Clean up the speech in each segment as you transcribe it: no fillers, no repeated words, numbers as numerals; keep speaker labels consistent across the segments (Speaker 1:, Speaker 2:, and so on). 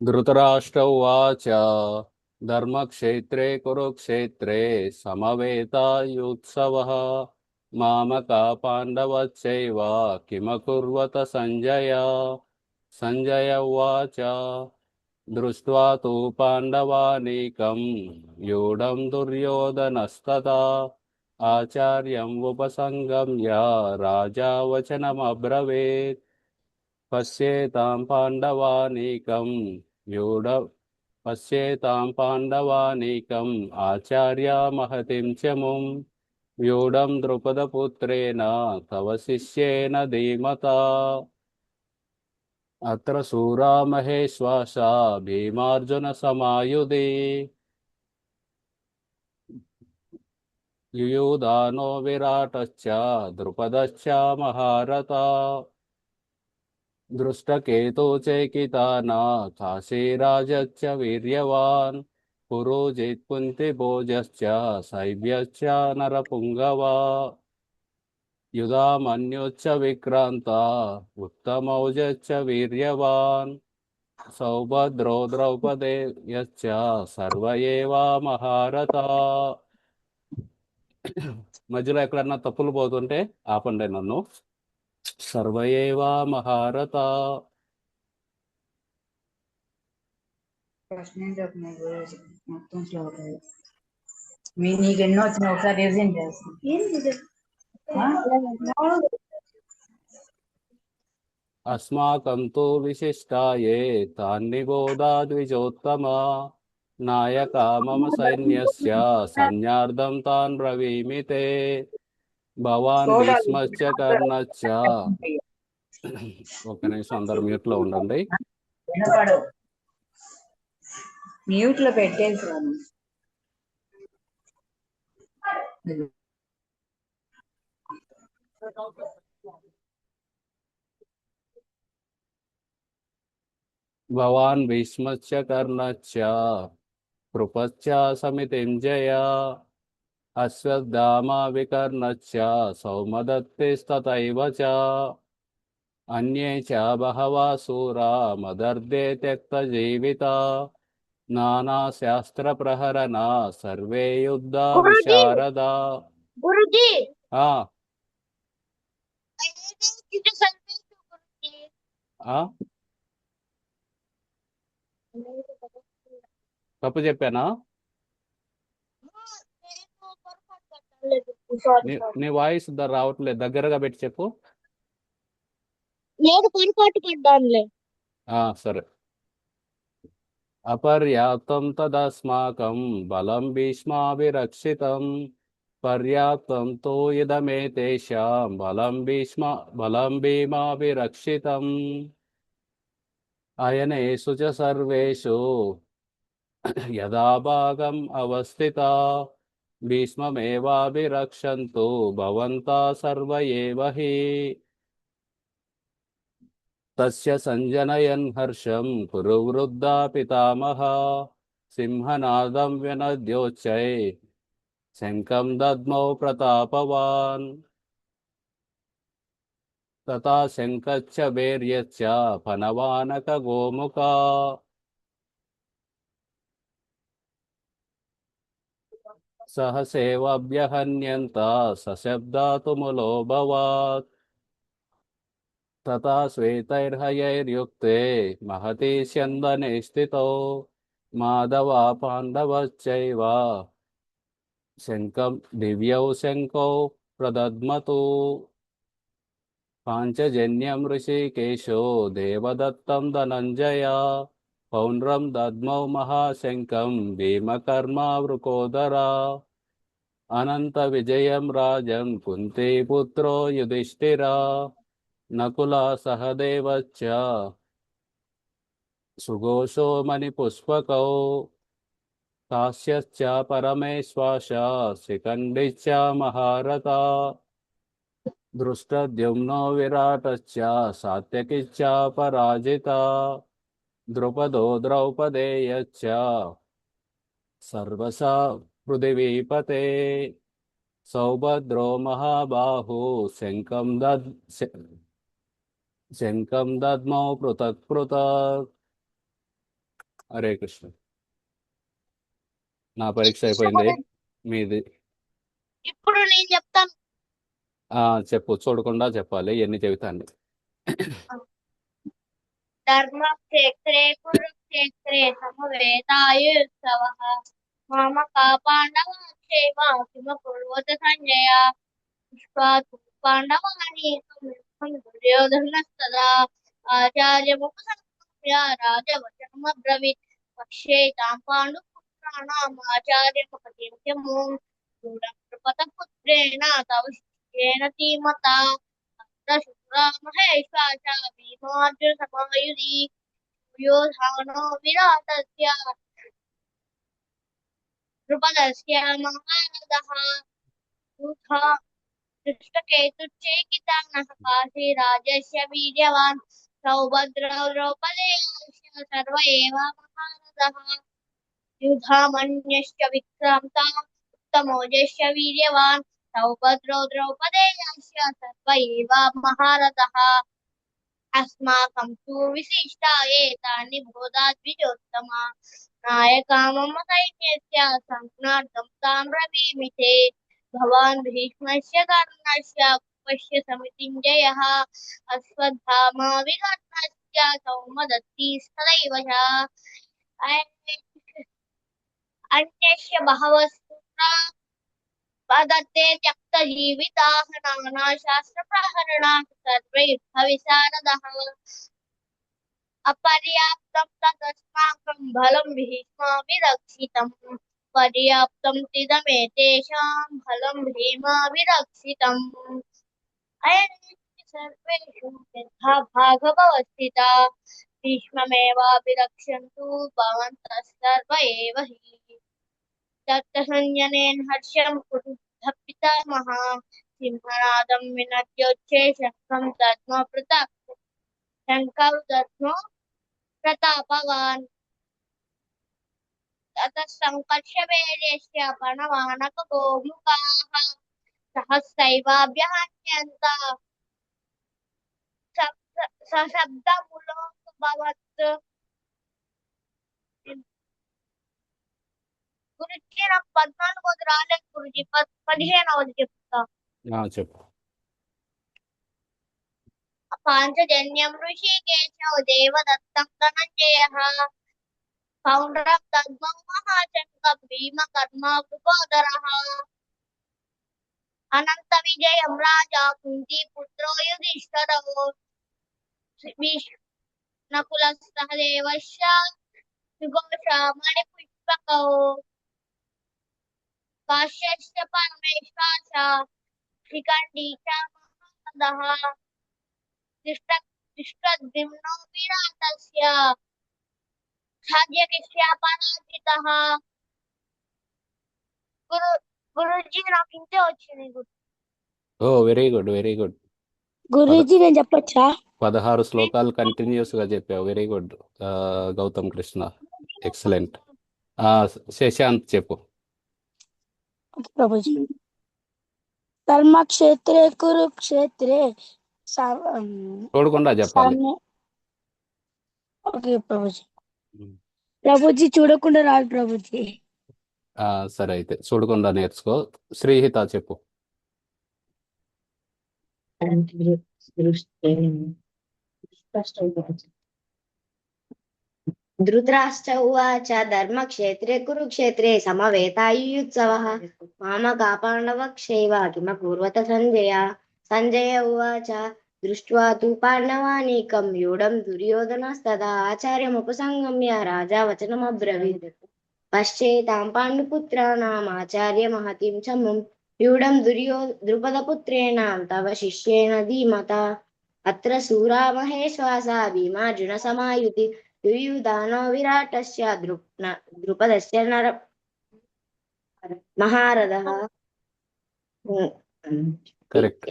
Speaker 1: धृतराष्ट्र उवाच धर्मक्षेत्रे कुरुक्षेत्रे समवेतायुत्सवः मामका पाण्डवश्चैव किमकुर्वत सञ्जय। सञ्जय उवाच दृष्ट्वा तु पाण्डवानीकं व्यूढं दुर्योधनस्तथा आचार्यम् उपसङ्गम्य राजा वचनमब्रवीत्। पश्येतां पाण्डवानीकं व्यूढ पश्येतां पाण्डवानीकम् आचार्या महतीं च मुं व्यूढं द्रुपदपुत्रेण तव शिष्येन धीमता। अत्र शूरा महेश्वासा भीमार्जुनसमायुधि युयुधानो विराटश्च द्रुपदश्च महारथा दृष्टकेतु चैकिताना काशीराजश्च वीर्यवान् पुरोजित् कुन्तिभोजश्च शैब्यश्च नरपुङ्गवा युधामन्युश्च विक्रान्ता उत्तमौजश्च वीर्यवान् सौभद्रो द्रौपदेयश्च सर्व एव మహారథా. మధ్యలో ఎక్కడన్నా తప్పులు పోతుంటే ఆపండి నన్ను. సర్వ ఏవ మహారథా.
Speaker 2: ఫస్ట్ నుంచి చెప్తున్నాయి గురూజీ మొత్తం శ్లోకాలు. నీకు ఎన్నో వచ్చినాయి ఒకసారి రివిజన్ చేస్తాను.
Speaker 1: अस्माकं तु विशिष्टाये तान्निबोधा द्विजोत्तमा नायका मम सैन्यस्य सैन्यार्धं तान् ब्रवीमि ते भवान् भीष्मश्च कर्णश्च. ఒక నిమిషం అందరు మ్యూట్ లో ఉండండి.
Speaker 2: వినపడు, మ్యూట్ లో పెట్టేసాను.
Speaker 1: भवान् भीष्मश्च कर्णश्च कृपश्च समितिं जया अश्वत्थामा विकर्णश्च सौमदत्तिस्तथैव च अन्ये च बहवः शूरा मदर्थे त्यक्तजीविता नानाशास्त्रप्रहरणा सर्वे युद्धा विशारदा.
Speaker 3: गुरुजी
Speaker 1: हाँ हाँ తప్పు చెప్పానా? నీ వాయిస్ రావట్లేదు, దగ్గరగా పెట్టి చెప్పు.
Speaker 3: లేదు, పొరపాటు పడ్డానులే.
Speaker 1: సరే. అపర్యాప్తం తదస్మాకం బలం భీష్మాభిరక్షితం పర్యాప్తం తో ఇదమేతేషాం బలం భీమాభిరక్షితం అయనేషు చ సర్వేషు యదా భాగం అవస్థితా భీష్మమేవాభిరక్షन्तు భవంతా సర్వ ఏవ హి. తస్య సంజనయన్ హర్షం కురు వృద్ధా పితామహ సింహనాదం వినద్యోచ్చై శంఖం దద్మౌ ప్రతాపవాన్ తథా శంఖశ్చ భైర్యశ్చ ఫణవానక గోముఖా सहसेवाभ्यहन्यन्त सशब्दातुमुलोऽभवत् तथा श्वेतैर्हयैर्युक्ते महती स्यन्दने स्थितो माधवा पाण्डवश्चैव शङ्खं दिव्यौ शङ्खौ प्रदद्मतु पाञ्चजन्यं ऋषिकेशो देवदत्तं धनञ्जया पौण्ड्रं दद्मौ महाशङ्खं भीमकर्मा वृकोदरा अनन्तविजयं राजन् कुन्तीपुत्रो युधिष्ठिरा नकुला सहदेवश्च सुघोषो मणिपुष्पकौ काश्यश्च परमेश्वास शिखण्डिश्च महारथा दृष्टद्युम्नो विराटश्च सात्यकिश्च पराजिता द्रुपदो द्रौपदेयश्च सर्वसा पृथिवीपते सौभद्रो महाबाहु शङ्खं दद्मौ पृथक् पृथक् హరే కృష్ణ. నా పరీక్ష అయిపోయింది. మీది
Speaker 3: ఇప్పుడు నేను చెప్తాను.
Speaker 1: చెప్పు. చూడకుండా చెప్పాలి. ఎన్ని చెబుతాను.
Speaker 3: ధర్మక్షేత్రే కురుక్షేత్రే సమవేతాయుత్సవః మామకా పాండవాక్షేమ కిమకుర్వత సంజయ దృష్ట్వా తు పాండవానీకం యుద్ధం దుర్యోధనస్తదా ఆచార్యముపసంగమ్య రాజవచనమబ్రవీత్ పశ్యేతాం పాండుపుత్రాణాం ఆచార్యమపతిం చమూఢం ద్రుపదపుత్రేణ తవ శిష్యేణ ధీమతా శుక్రామహేశ్వాస భీమార్జున సమాయుధి యోధానో విరాటస్య ద్రుపదస్య మహారథః యూథా దృష్టకేతుశ్చేకితానః కాశీరాజस्य వీర్యవాన్ సౌభద్రో ద్రౌపదేయశ్చ సర్వ ఏవ మహారథः యుధామన్యశ్చ విక్రాంతా ఉత్తమోజశ్చ వీర్యవాన్ సౌభద్రో ద్రౌపదేయశ్చ సర్వ ఏవ మహారథः अस्माकं तु विशिष्टा एतानि बोधा द्विजोत्तमा नायका मम सैन्यस्य संज्ञार्थं तां ब्रवीमि ते भवान् भीष्मस्य कर्णस्य कुपस्य समितिञ्जयः अश्वत्थामा विकर्णस्य सौमदत्ती सदैव च अन्यस्य बहवः सूत्रा वदते त्यक्तजीविताः नानाशास्त्रप्रहरणाः सर्वे युद्धविशारदः अपर्याप्तं तदस्माकं बलं भीष्माभिरक्षितम् पर्याप्तं तिदमेतेषां बलं भीमाभिरक्षितम् सर्वेषु यथा भागववस्थिता भीष्ममेवाभिरक्षन्तु भवन्तः सर्व एव हि दत्तसंजनेन हर्षं कुरुद्ध पितामहः सिंहनादं विनद्योच्चे शङ्खं दद्मो प्रतापवान् ततः सङ्कर्षवीर्यस्य पणवानकगोमुखाः सहस्रैवाभ्यहन्यन्त सशब्दमुलोऽभवत् గురుజీ నాకు 14 రాలేదు గురుజీ 15 చెప్తా
Speaker 1: చెప్పు.
Speaker 3: పాంచజన్యం ఋషికేశో దేవదత్తం ధనంజయః పౌండ్రం దద్మౌ మహాశంఖం భీమకర్మా వృకోదరః అనంత విజయం రాజా కుంతీ పుత్రో యుధిష్ఠిరో నకులస్తహదేవశ్చ సుఘోషా మణిపుష్పకౌ కాశ్యశ్చ పరమేశ్వరశ్చ శిఖండీ చ మహారథः దృష్టద్యుమ్నో విరాటస్య సాధ్యకిస్య పరాజితः గురుజీ నాకు ఇంతే వచ్చింది.
Speaker 1: Very good, very good.
Speaker 3: Guruji నేను చెప్పొచ్చా?
Speaker 1: 16 శ్లోకాలు కంటిన్యూస్ గా చెప్పావు. Very good Gautam Krishna, excellent. Shashant చెప్పు.
Speaker 3: ప్రభుజీ ధర్మక్షేత్రే కురుక్షేత్రే
Speaker 1: చూడకుండా చెప్పాలి.
Speaker 3: ఓకే ప్రభుజీ. ప్రభుజీ చూడకుండా రాదు ప్రభుజీ.
Speaker 1: సరే అయితే చూడకుండా నేర్చుకో. శ్రీహిత చెప్పు.
Speaker 4: ధృతరాష్ట్ర ఉవాచ ధర్మక్షేత్రే కురుక్షేత్రే సమవేతాయుత్సవః మామకా పాండవక్షైవ కిమకుర్వత సంజయ సంజయ ఉవాచ దృష్ట్వా తు పాండవానీకం యూఢం దుర్యోధనస్తదా ఆచార్యముపసంగమ్య రాజా వచనమబ్రవీత్ పశ్చేతాం పాండుపుత్రాణాం ఆచార్యమహతిం చముం యూఢం ద్రుపదపుత్రేణ తవ శిష్యేణ ధీమతా అత్ర శూరా మహేశ్వాసా భీమార్జున సమాయుతి యుయుధానో విరాటస్య ద్రుపదస్య మహారథः
Speaker 1: కరెక్ట్.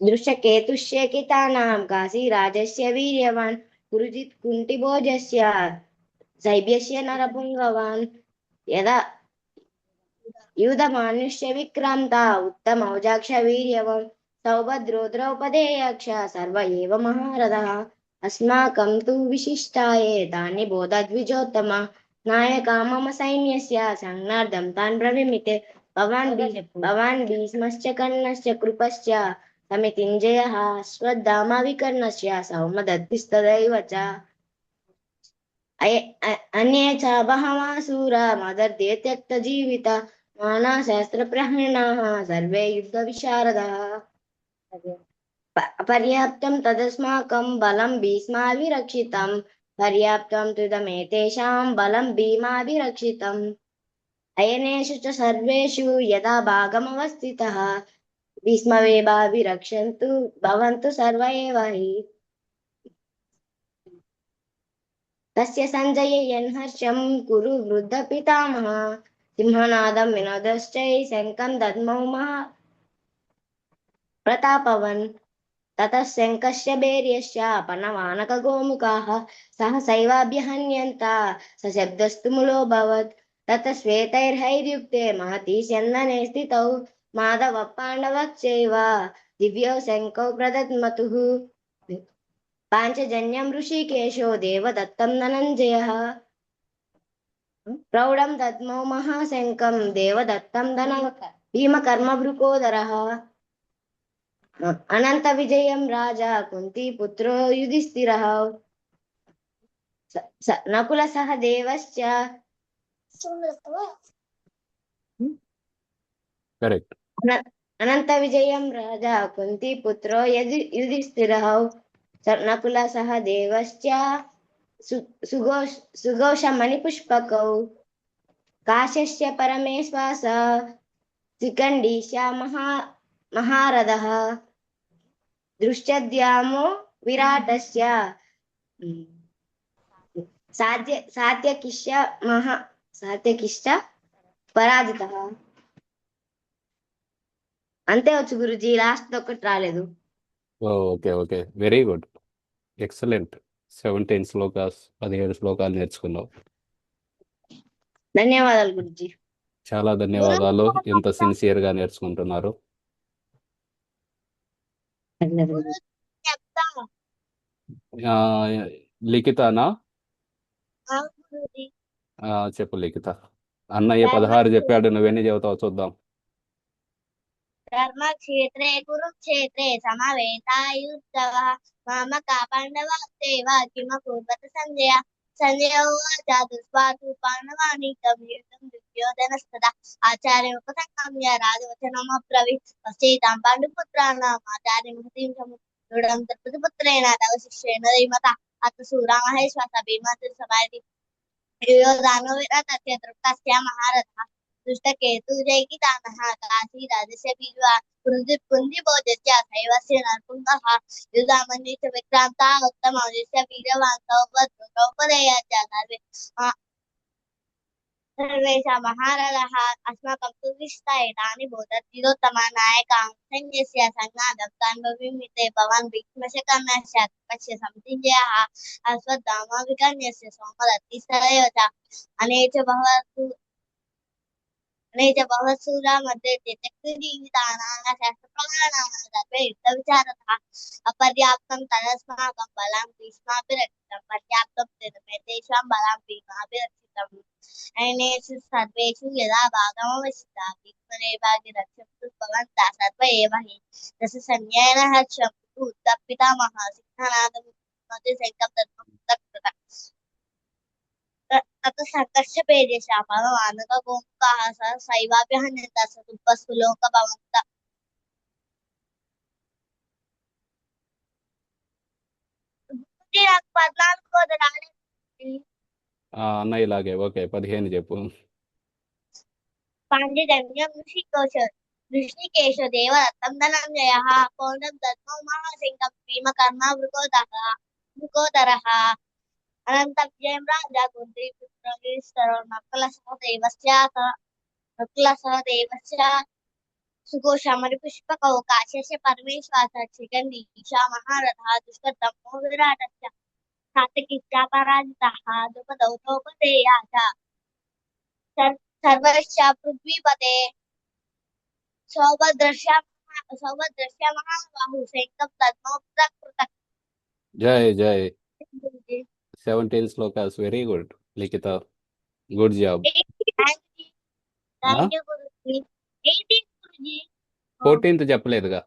Speaker 4: దృష్టకేతుశ్చేకితానాం కాశీరాజస్య వీర్యవాన్ పురుజిత్ కుంటిభోజస్య శైబ్యస్య నరపుంగవాన్ యదా యూధమానుష్య విక్రాంత ఉత్తమౌజాక్ష వీర్యవం సౌభద్రో ద్రౌపదేయక్ష సర్వ ఏవ మహారథः अस्माकं तु विशिष्टाये तानि बोधद्विजोत्तम नायका मम सैन्यस्य संज्ञार्थं तान् ब्रवीमिते भवान् भीष्मश्च कर्णश्च कृपश्च समितिञ्जयः अश्वत्थामा विकर्णस्य सौमदत्तिस्तदैव च अन्ये च बहवः शूरा मदर्थे त्यक्तजीविता नानाशस्त्रप्रहरणाः सर्वे युद्धविशारदाः पर्याप्तं तदस्माकं बलं भीष्माभिरक्षितं पर्याप्तं त्विदमेतेषां बलं भीमाभिरक्षितम् अयनेषु च सर्वेषु यदा भागमवस्थितः भीष्मवेवाभिरक्षन्तु भवन्तु सर्व एव हि तस्य सञ्जययन् कुरु वृद्धपितामहः सिंहनादं विनोदश्चै शङ्खं दद्मौ प्रतापवन् ततः शङ्खस्य वीर्यश्च पनवानकगोमुखाः सहसैवाभ्यहन्यन्त सशब्दस्तु मूलोऽभवत् ततः श्वेतैर्हैर्युक्ते महती स्यन्दने स्थितौ माधवः पाण्डवः चैव दिव्यौ शङ्खौ प्रदद्मतुः पाञ्चजन्यं ऋषिकेशो देवदत्तं धनञ्जयः प्रौढं दद्मौ महाशङ्खं देवदत्तं भीमकर्मभृकोदरः अनन्तविजयं राजा कुन्तीपुत्रो युधिष्ठिरः नकुलसह देवश्च
Speaker 1: కరెక్ట్.
Speaker 4: अनन्तविजयं राजा कुन्तीपुत्रो युधिष्ठिरः नकुलसह देवश्च सुघोषमणिपुष्पकौ काश्यस्य परमेश्वास शिखण्डीश महारथः दृष्टद्यामो विराटस्य సాత్యకిష్ట పరాజితః అంతే వచ్చు గురుజీ లాస్ట్ ఒక్కటి రాలేదు
Speaker 1: okay okay very good excellent 17 shlokas 17 శ్లోకాలు నేర్చుకున్నావు.
Speaker 4: ధన్యవాదాలు గురుజీ
Speaker 1: చాలా ధన్యవాదాలు. ఎంత సిన్సియర్గా నేర్చుకుంటున్నారు.
Speaker 3: చెప్తా
Speaker 1: ఆ, లిఖితానా?
Speaker 3: గురుజీ
Speaker 1: చెప్పు లిఖిత. అన్నయ్య 16 చెప్పాడు, నువ్వెన్ని చెబుతావు చూద్దాం.
Speaker 3: ధర్మక్షేత్రే కురుక్షేత్రే సమవేతాయుద్ధవః మామకా పాండవాస్తేవ కిమకుర్వత సంజయ సంజయ ఉవాచ దుష్పాతు పాండవానీకం యుద్ధం దుర్యోధనస్తదా ఆచార్యోపసంగమ్య రాజవచనమబ్రవీత్ వశ్చైతాం పాండుపుత్రాణాం ఆచార్యమహతీం సముద్రం ద్రౌపదీపుత్రేణ తవ శిష్యేణ ధీమత అత్సూరా మహేశ్వస భీమాతుర్ సమాయతి దుర్యోధనో విరతస్య దృప్తస్య మహారథः दुष्टकेतु जयकितानः काशी राजस्य बीजवा कुन्ति भोजस्य शैवस्य नरपुङ्गः युधामन्ये च विक्रान्ता उत्तमौजस्य वीरवान् द्रौपदेयाश्च सर्वेषां महारथः अस्माकं तु विस्तायितानि बोधद्विजोत्तमा नायकां सैन्यस्य संज्ञातं तान् ब्रवीमिते भवान् भीष्मस्य कर्णस्य कृपस्य समितिञ्जयः अश्वत्थामा विकर्ण्यस्य सौमदत्तिस्तदैव च अने च बहुसूरा मध्ये त्यक्तजीवितानां शास्त्रप्रमाणानां सर्वे युद्धविचारतः अपर्याप्तं तदस्माकं बलं भीष्माभिरक्षितं पर्याप्तं तेषां बलं भीमाभिरक्षितम् अनेषु सर्वेषु यदा भागमवश्यता भीष्मरेवाभिरक्षन्तु भवन्तः सर्व एव हि रससंज्ञेन हर्षन्तु उत्तपितामहः सिंहनादमध्ये शङ्खं दत्तं ततः संकर्ष पेदेशः पनवानकगोमुखाः सहसैवाभ्यहन्यन्त सतुपस्सुलोकभवन्तः నాకు 14 రాలేదు.
Speaker 1: అన్నయ్య ఇలాగే ఓకే 15 చెప్పు.
Speaker 3: పాండ్యజన్యం ఋషికేశ దేవదత్తం ధనంజయः పౌండం దద్మౌ మహాశంఖం భీమకర్ణవృకోదరः అనంతవ్యయం రాజా కుంతీపుత్రో నకులసహ దేవస్య సుఘోషమణిపుష్పకౌ కాశ్యస్య పరమేశ్వాస శిఖండీశ మహారథः దుష్కర్దమ్మో విరాటస్య సాత్యకిశ్చ పరాజితः ద్రుపదౌ ద్రౌపదేయా చ సర్వశ్చ పృథ్వీపతే సౌభద్రస్య మహాబాహు శంఖం దద్మౌ ప్రకృతః
Speaker 1: జై జై
Speaker 3: గురుజీ
Speaker 1: 17 శ్లోకాస్ very good Likhitha good job
Speaker 3: thank you Guruji 18 Guruji
Speaker 1: 14th చెప్పలేదుగా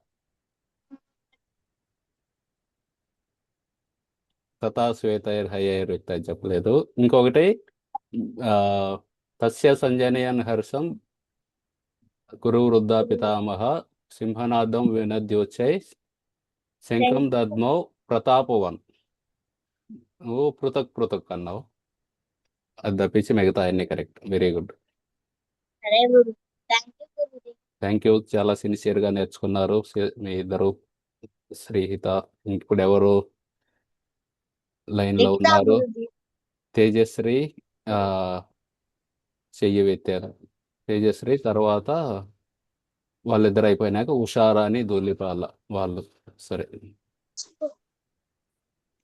Speaker 1: తథా శ్వేతైర్ హయైర్ ఇత్యాది చెప్పలేదు ఇంకొకటి ఆ, తస్య సంజనయన్ హర్షం కురు వృద్ధా పితామహ సింహనాదం వినద్యోచ్చై శంఖం దద్మౌ ప్రతాపవన్ నువ్వు పృథక్ పృథక్ అన్నావు అది తప్పించి మిగతా అన్ని కరెక్ట్ వెరీ గుడ్
Speaker 3: సరే guru thank you Guruji
Speaker 1: thank you చాలా సిన్సియర్గా నేర్చుకున్నారు మీ ఇద్దరు శ్రీహిత ఇప్పుడు ఎవరు లైన్లో
Speaker 3: లిఖితా
Speaker 1: ఉన్నారు
Speaker 3: గురుజీ
Speaker 1: తేజశ్రీ ఆ, చెయ్యి ఎత్తారు తేజశ్రీ తర్వాత వాళ్ళిద్దరు అయిపోయినాక ఉషారాణి ధూళిపాల వాళ్ళు సరే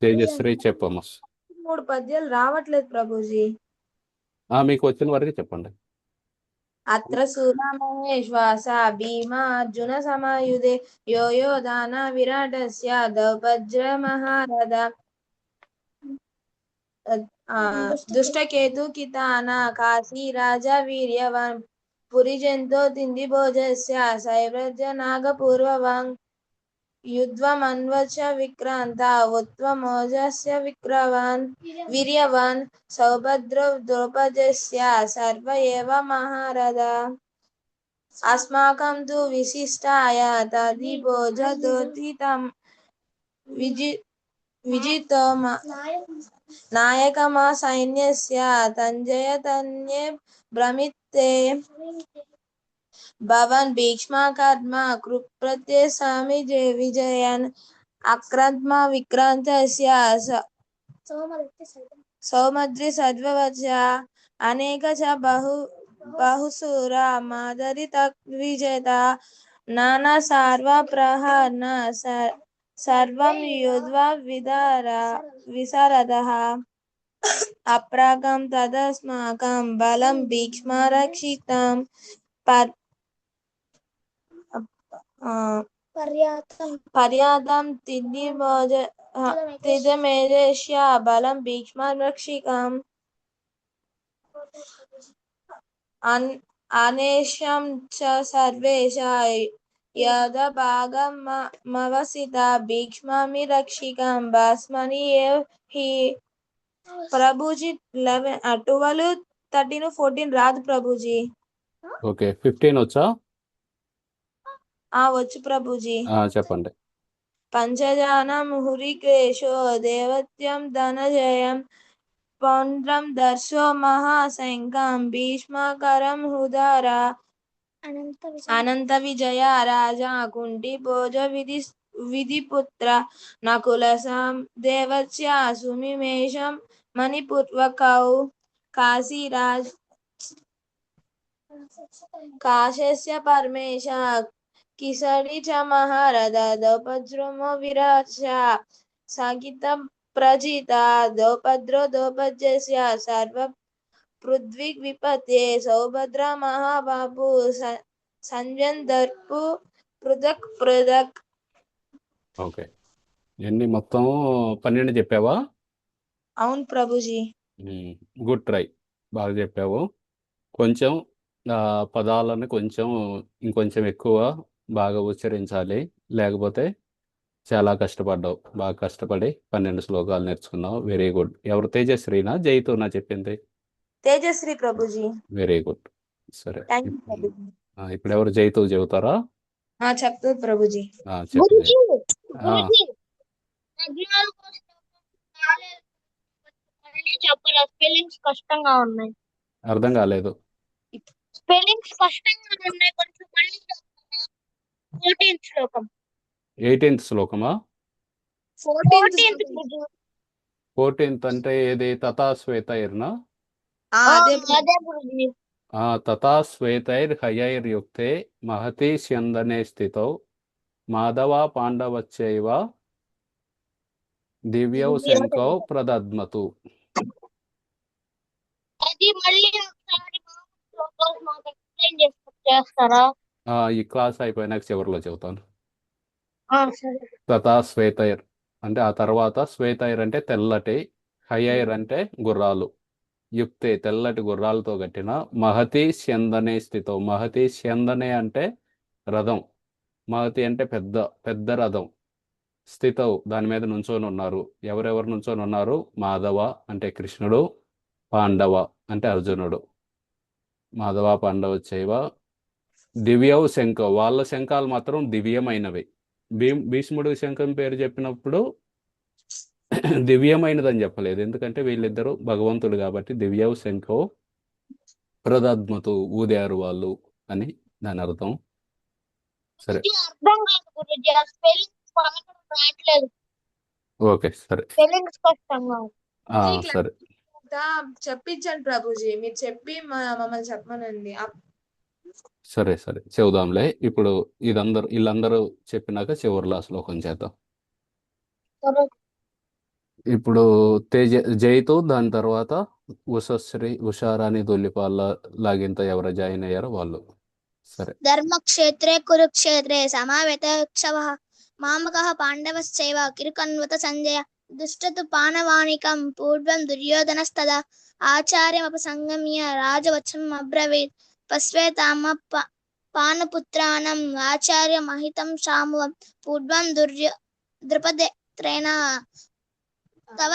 Speaker 1: తేజశ్రీ చెప్పమ్మా
Speaker 5: 3 పద్యాలు రావట్లేదు ప్రభుజీ.
Speaker 1: మీకు వచ్చిన వరకు చెప్పండి
Speaker 5: అత్ర సురమహేశ్వాస భీమా అర్జున సమాయుధే యో యో దాన విరాటస్య దౌపజ్ర మహారథ దుష్టకేతు కితాన కాశీ రాజా వీర్యవాన్ పురిజంతో తింది భోజస్య సైవ్రజ నాగపూర్వవాన్ యుధ్వమన్వచ విక్రాంత ఉత్వమోజస్య విక్రవాన్ వీర్యవాన్ సౌభద్ర ద్రౌపదస్య సర్వ ఏవ మహారథ అస్మాకం తు విశిష్టాయ తది భోజదోతితం విజితోమ నాయకమా సైన్యస్య తంజయ తన్యే భ్రమితే భవన్ భీష్మకర్మ కృప్రత్యసామి విజయన్ అక్రద్మ విక్రాంతస్య సౌమద్రి సద్వవచ అనేక చ బహుసూర మాదరి విజేత నానా సార్వ ప్రహర్ణ సర్వం యుధ్వా విశారదః అప్రాగం తదస్మాకం బలం భీష్మరక్షితం పర్యాతం తిజమేజస్య బలం భీష్మరక్షికం అనేషం చ సర్వేష యదభాగమవసిత భీష్మమి రక్షికం భస్మని హి ప్రభుజీ 12, 13, 14 రాదు ప్రభుజీ.
Speaker 1: ఓకే 15 వచ్చా
Speaker 5: వచ్చు ప్రభుజీ.
Speaker 1: చెప్పండి
Speaker 5: పంచజానం హురికేశో దేవత్యం ధనజయం పౌండ్రం దర్శో మహాశంకం భీష్మకరం హుదార అనంత విజయ రాజా కుంటి భోజ విధిపుత్ర నకుల దేవస్య సుమిమేషం మణిపూర్వకౌ కాశీరాజ్ కాశస్య పరమేశ కిసడి చ మహారథ దౌపద్రుమో విరాజ సగిత ప్రజిత దౌపద్రో దౌపజ్యస్య సర్వ పృథ్వీ విపతే సౌభద్ర మహాబాబు సంజన్ దర్పు పృథక్ పృథక్.
Speaker 1: ఓకే ఎన్ని మొత్తం 12 చెప్పావా
Speaker 5: అవును ప్రభుజీ.
Speaker 1: గుడ్ ట్రై బాగా చెప్పావు కొంచెం పదాలను ఇంకొంచెం ఎక్కువ బాగా ఉచ్చరించాలి లేకపోతే చాలా కష్టపడ్డావు బాగా కష్టపడి 12 శ్లోకాలు నేర్చుకున్నావు వెరీ గుడ్ ఎవరు తేజశ్రీనా జైతూనా చెప్పింది
Speaker 5: తేజశ్రీ ప్రభుజీ.
Speaker 1: వెరీ గుడ్ సరే
Speaker 5: థ్యాంక్ యూ ప్రభుజీ.
Speaker 1: ఇప్పుడు ఎవరు జైతూ చెబుతారా
Speaker 5: చెప్తారు ప్రభుజీ.
Speaker 1: చెప్పండి
Speaker 3: గురుజీ గురుజీ 14 రాలేదు. మళ్ళీ చెప్పరా స్పెల్లింగ్స్ కష్టంగా ఉన్నాయి.
Speaker 1: అర్థం కాలేదు
Speaker 3: స్పెల్లింగ్స్ కష్టంగా ఉన్నాయి కొంచెం మళ్ళీ చెప్తారా 14th శ్లోకం
Speaker 1: 18th శ్లోకమా
Speaker 3: 14th గురుజీ
Speaker 1: 14th అంటే ఏది తథా శ్వేతైర్నా
Speaker 5: అదే
Speaker 3: అదే గురుజీ
Speaker 1: తథా శ్వేతైర్ హయైర్యుక్తే మహతి స్యందనే స్థితౌ మాధవ పాండవచ్చైవ దివ్యౌ శంఖౌ ప్రదద్మతు
Speaker 3: అది మళ్ళీ ఒకసారి శ్లోకాలు మాకు ఎక్స్ప్లెయిన్ చేస్తారా
Speaker 1: ఈ క్లాస్ అయిపోయినాక చివరిలో చెబుతాను
Speaker 3: సరే
Speaker 1: తథా శ్వేతైర్ అంటే ఆ తర్వాత శ్వేతైర్ అంటే తెల్లటి, హయైర్ అంటే గుర్రాలు, యుక్తే తెల్లటి గుర్రాలతో కట్టిన మహతి స్యందనే స్థితో. మహతి స్యందనే అంటే రథం, మహతి అంటే పెద్ద పెద్ద రథం, స్థితౌ దాని మీద నుంచొని ఉన్నారు. ఎవరెవరు నుంచొని ఉన్నారు? మాధవ అంటే కృష్ణుడు, పాండవ అంటే అర్జునుడు. మాధవ పాండవ చైవ దివ్యౌ శంఖం, వాళ్ళ శంఖాలు మాత్రం దివ్యమైనవి. భీష్ముడు శంఖం పేరు చెప్పినప్పుడు దివ్యమైనదని చెప్పలేదు, ఎందుకంటే వీళ్ళిద్దరూ భగవంతుడు కాబట్టి. దివ్యౌ శంఖో ప్రదద్మతు, ఊదారు వాళ్ళు అని దాని అర్థం. సరే,
Speaker 3: ఇది అర్థం కాదు గురుజీ, ఆ స్పెల్లింగ్ పలకడం రావట్లేదు,
Speaker 1: ఓకే, సరే.
Speaker 3: స్పెల్లింగ్ స్పష్టంగా ఉంది.
Speaker 1: సరే
Speaker 5: చెప్పించండి ప్రభుజీ, మీరు చెప్పి మమ్మల్ని చెప్పమనండి.
Speaker 1: సరే సరే చెబుదాంలే. ఇప్పుడు వీళ్ళందరూ చెప్పినాక చివరిలో ఆ శ్లోకం చేద్దాం.
Speaker 3: సరే.
Speaker 1: ఇప్పుడు జైతో దాని తర్వాత ఉషశ్రీ, ఉషారాణి, దొల్లిపాల లాగింత ఎవరు జాయిన్ అయ్యారో వాళ్ళు. సరే.
Speaker 6: ధర్మక్షేత్రే కురుక్షేత్రే సమావేతోత్సవః మామకః పాండవశ్చైవ కిరుకన్వత సంజయ దుష్టతు పానవానికం పూర్వం దుర్యోధనస్తదా ఆచార్యమపసంగమ్య రాజవచనం అబ్రవీత్ పశ్వేతామ పానపుత్రాణం ఆచార్యమహితం శామువం పూర్వం ద్రుపదేత్రేణ తవ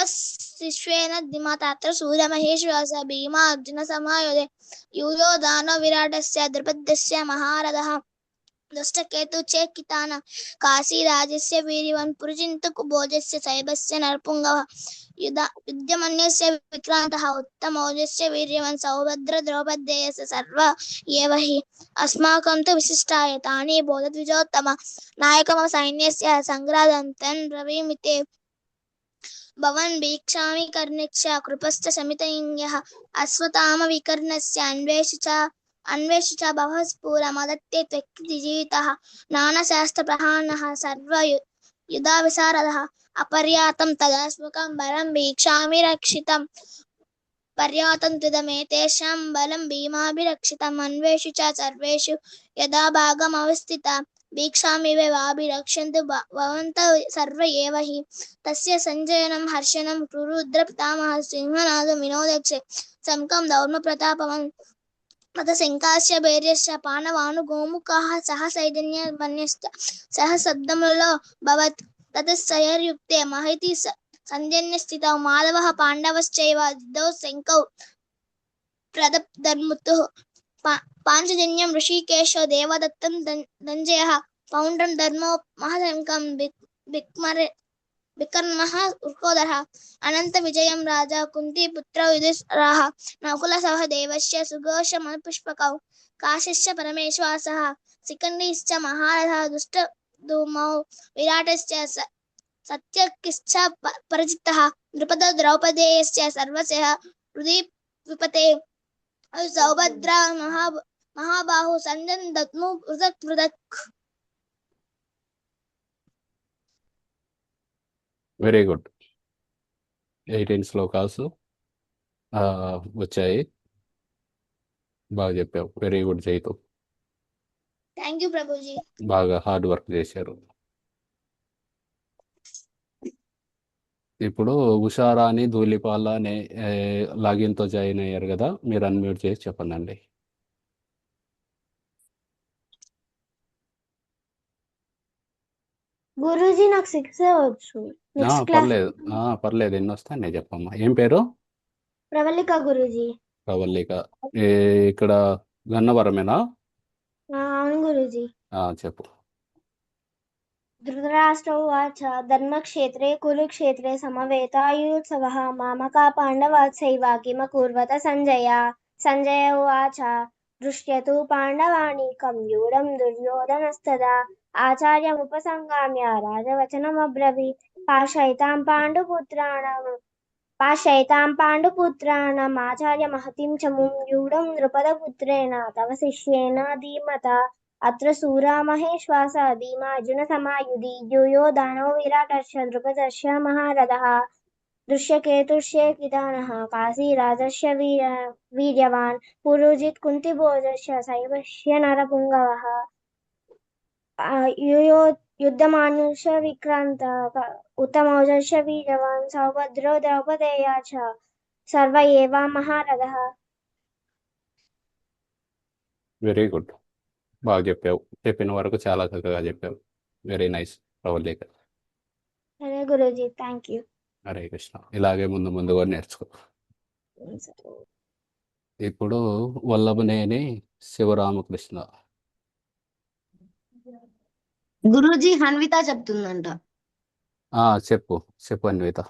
Speaker 6: శిష్యేన దిమాతాత్ర సూర్యమహేశ్వాస భీమా అర్జున సమాయుధే యూయో దానో విరాటస్య ద్రుపదస్య మహారథః దుష్టకేతు చేకితాన కాశీరాజస్య వీర్యవాన్ పురుజింతకు భోజస్య సైభస్య నరపుంగవ యుద్ధమన్యస్య విక్రాంతః ఉత్తమౌజస్య వీర్యవాన్ సౌభద్ర ద్రౌపదేయస్య సర్వ ఏవ హి అస్మాకం తు విశిష్టాయ తాని బోధద్విజోత్తమ నాయకమవ సైన్యస్య సంగ్రాదంతం బ్రవీమితే భవన్ భీక్షామి కర్ణిక్ష కృపశ్చ సమితయింగ్యః అశ్వత్థామ వికర్ణస్య అన్వేషి చ బహః స్ఫుర మదత్తే త్వక్కి జీవితః నానాశాస్త్ర ప్రహాణః సర్వ యుధా విశారదః అపర్యాతం తదాస్మకం బలం భీక్షామి రక్షితం పర్యాతం త్విదమేతేషాం బలం భీమాభిరక్షితం అన్వేషు చ సర్వేషు యథా భాగం అవస్థిత భీక్షామివ వాభిరక్షन्तు భవంతః సర్వ ఏవ హి తస్య సంజయనం హర్షణం రురుద్ర పితామహ సింహనాదం వినోదక్షే శంఖం దౌర్మ ప్రతాపవన్ అత శంఖాస్య భైర్యశ్చ పానవాను గోముఖాః సహ సైన్యమన్యశ్చ సహ సద్దములో భవత్ తతఃసయర్యుక్తే మహతి సంజన్య స్థితౌ మాధవః పాండవశ్చైవ దిదౌ శంఖౌ ప్రదధర్ముతుః పాంచజన్యం ఋషికేశో దేవదత్తం దంజయః పౌండ్రం ధర్మో మహాశంఖం వికర్మః వృకోదరః అనంత విజయం రాజా కుంతీపుత్రౌ యుధిష్ఠిరః నకుల సహ దేవస్య సుఘోష మనుపుష్పకౌ కాశీశ్చ పరమేశ్వాసః శిఖండీశ్చ మహారథः దుష్టధూమౌ విరాటశ్చ సత్యకిశ్చ పరిచిత్తః ద్రుపదో ద్రౌపదేయశ్చ సర్వశః హృది విపతే సౌభద్ర మహాబాహు సంజన్ దద్ము పృథక్.
Speaker 1: Very good. 18 శ్లోకాస్ వచ్చాయి. బాగా చెప్పావు. Very good Jaitu.
Speaker 6: Thank you Prabhuji.
Speaker 1: బాగా హార్డ్ వర్క్ చేశారు. ఇప్పుడు ఉషారాణి, ధూళిపాల అనే లాగిన్తో జాయిన్ అయ్యారు కదా, మీరు అన్మ్యూట్ చేసి చెప్పండి.
Speaker 4: గురూజీ నాకు 6 వచ్చు. నెక్స్ట్ క్లాస్
Speaker 1: పర్లేదు ఎన్ని వస్తాయి నేను చెప్పమ్మా. ఏం పేరు?
Speaker 4: ప్రవళిక గురూజీ.
Speaker 1: ప్రవల్లిక. ఇక్కడ గన్నవరమేనా?
Speaker 4: అవును గురూజీ.
Speaker 1: చెప్పు.
Speaker 4: ధృతరాష్ట్ర ఉవాచ ధర్మక్షేత్రే కురుక్షేత్రే సమవేతాయుత్సవః మామకా పాండవాశ్చైవ కిమకుర్వత సంజయ. సంజయ ఉవాచ దృశ్యతు పాండవానీకం యూఢం దుర్యోధనస్తదా ఆచార్యముపసంగామ్య రాజవచనమబ్రవీత్ పాశైతాం పాండుపుత్రాణం ఆచార్యమహతిం చముం యూఢం ద్రుపదపుత్రేణ తవ శిష్యేన ధీమతా అత్ర శూరా మహేశ్వాస ధీమా అర్జున సమాయుధి యూయో దానో విరాటశ్చ ద్రుపదస్య మహారథః దృశ్యకేతుశ్చేకితానః కాశీరాజస్య వీర్యవాన్ పురోజిత్ కుంతిభోజస్య సైవస్య నరపుంగవః
Speaker 7: युद्धमानुष विक्रांत उत्तमौजस्य वीरवान् सौभद्रो द्रौपदेया च सर्व एव महारथः.
Speaker 1: వెరీ గుడ్, బాగా చెప్పావు. చెప్పిన వరకు చాలా చక్కగా చెప్పావు. Very nice Pravallika.
Speaker 7: Hare Guruji, thank you.
Speaker 1: Hare Krishna. ఇలాగే ముందు ముందు కూడా నేర్చుకో. ఇప్పుడు వల్లభనేని శివరామకృష్ణ.
Speaker 4: గురూజీ హన్విత చెప్తుందంట.
Speaker 1: చెప్పు చెప్పు అన్విత.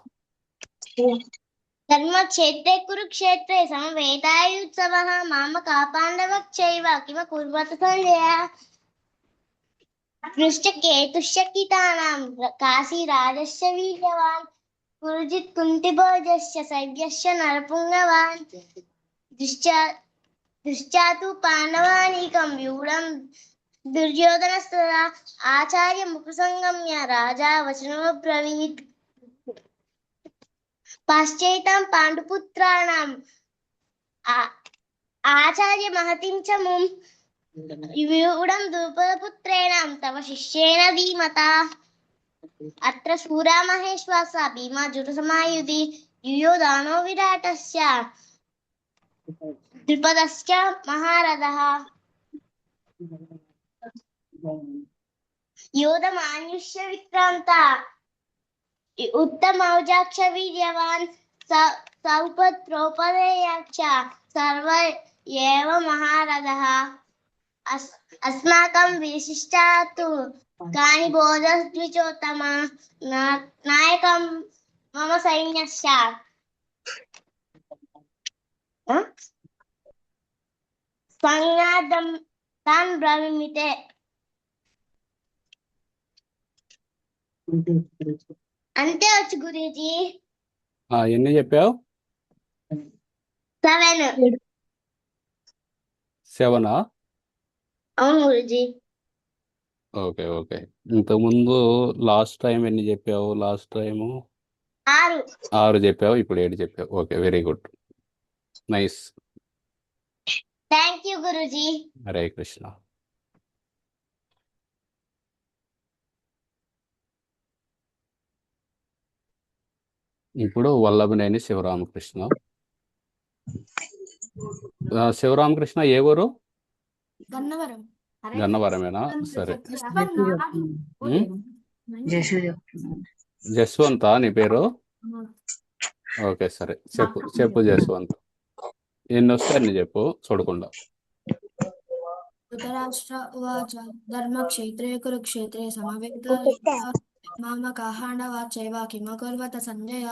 Speaker 6: ధర్మక్షేత్రే కురుక్షేత్రే సమవేతాయుత్సవః మామకా పాండవశ్చైవ కిమ కుర్వత సంజయ పృష్టకేతుశ్చ కితానాం కాశీరాజस्य వీర్యవాన్ పురుజిత్ కుంతిభోజस्य సైవ్యस्य నరపుంగవాన్ దుశ్చాతు పాండవానీకం వ్యూఢం దుర్యోధనస్తదా ఆచార్యముపసంగమ్య రాజా వచనమబ్రవీత్ పాశ్చైతాం పాండుపుత్రాణం ఆచార్య మహతిం చ ముం వ్యూఢం ద్రుపదపుత్రేణ తవ శిష్యేణ ధీమతా అత్ర శూరా మహేశ్వాస భీమా జుటసమాయుధి యుయోధానో విరాటస్య ద్రుపదశ్చ మహారథః యోధమాన్యుష్య విక్రాంత उत्तमौजाक्ष वीर्यवान् सौभद्रोपदेयाक्ष सर्व एव महारथः अस्माकं विशिष्टातु कानि बोधद्विजोत्तम नायकं मम सैन्यस्य संज्ञातं तान् ब्रवीमि. అంతే వచ్చు గురూజీ.
Speaker 1: ఎన్ని చెప్పావు?
Speaker 6: 7.
Speaker 1: 7.
Speaker 6: అవును గురూజీ.
Speaker 1: Okay okay. ఇంతకుముందు లాస్ట్ టైం ఎన్ని చెప్పావు? Last time
Speaker 6: 6.
Speaker 1: 6 చెప్పావు, ఇప్పుడు 7 చెప్పావు. Okay, very good, nice.
Speaker 6: Thank you Guruji.
Speaker 1: Hare Krishna. ఇప్పుడు వల్లభనేని శివరామకృష్ణ. శివరామకృష్ణ ఏ ఊరు?
Speaker 7: గన్నవరం.
Speaker 1: గన్నవరమేనా? సరే.
Speaker 2: జషు
Speaker 1: జస్వంత నీ పేరు? ఓకే సరే, చెప్పు చెప్పు జస్వంత్. ఎన్ని వస్తే అన్ని చెప్పు చూడకుండా.
Speaker 7: ధృతరాష్ట్ర ఉవాచ ధర్మక్షేత్రే కురుక్షేత్రే సమవేత మామకాః పాండవాశ్చైవ కిమకుర్వత సంజయ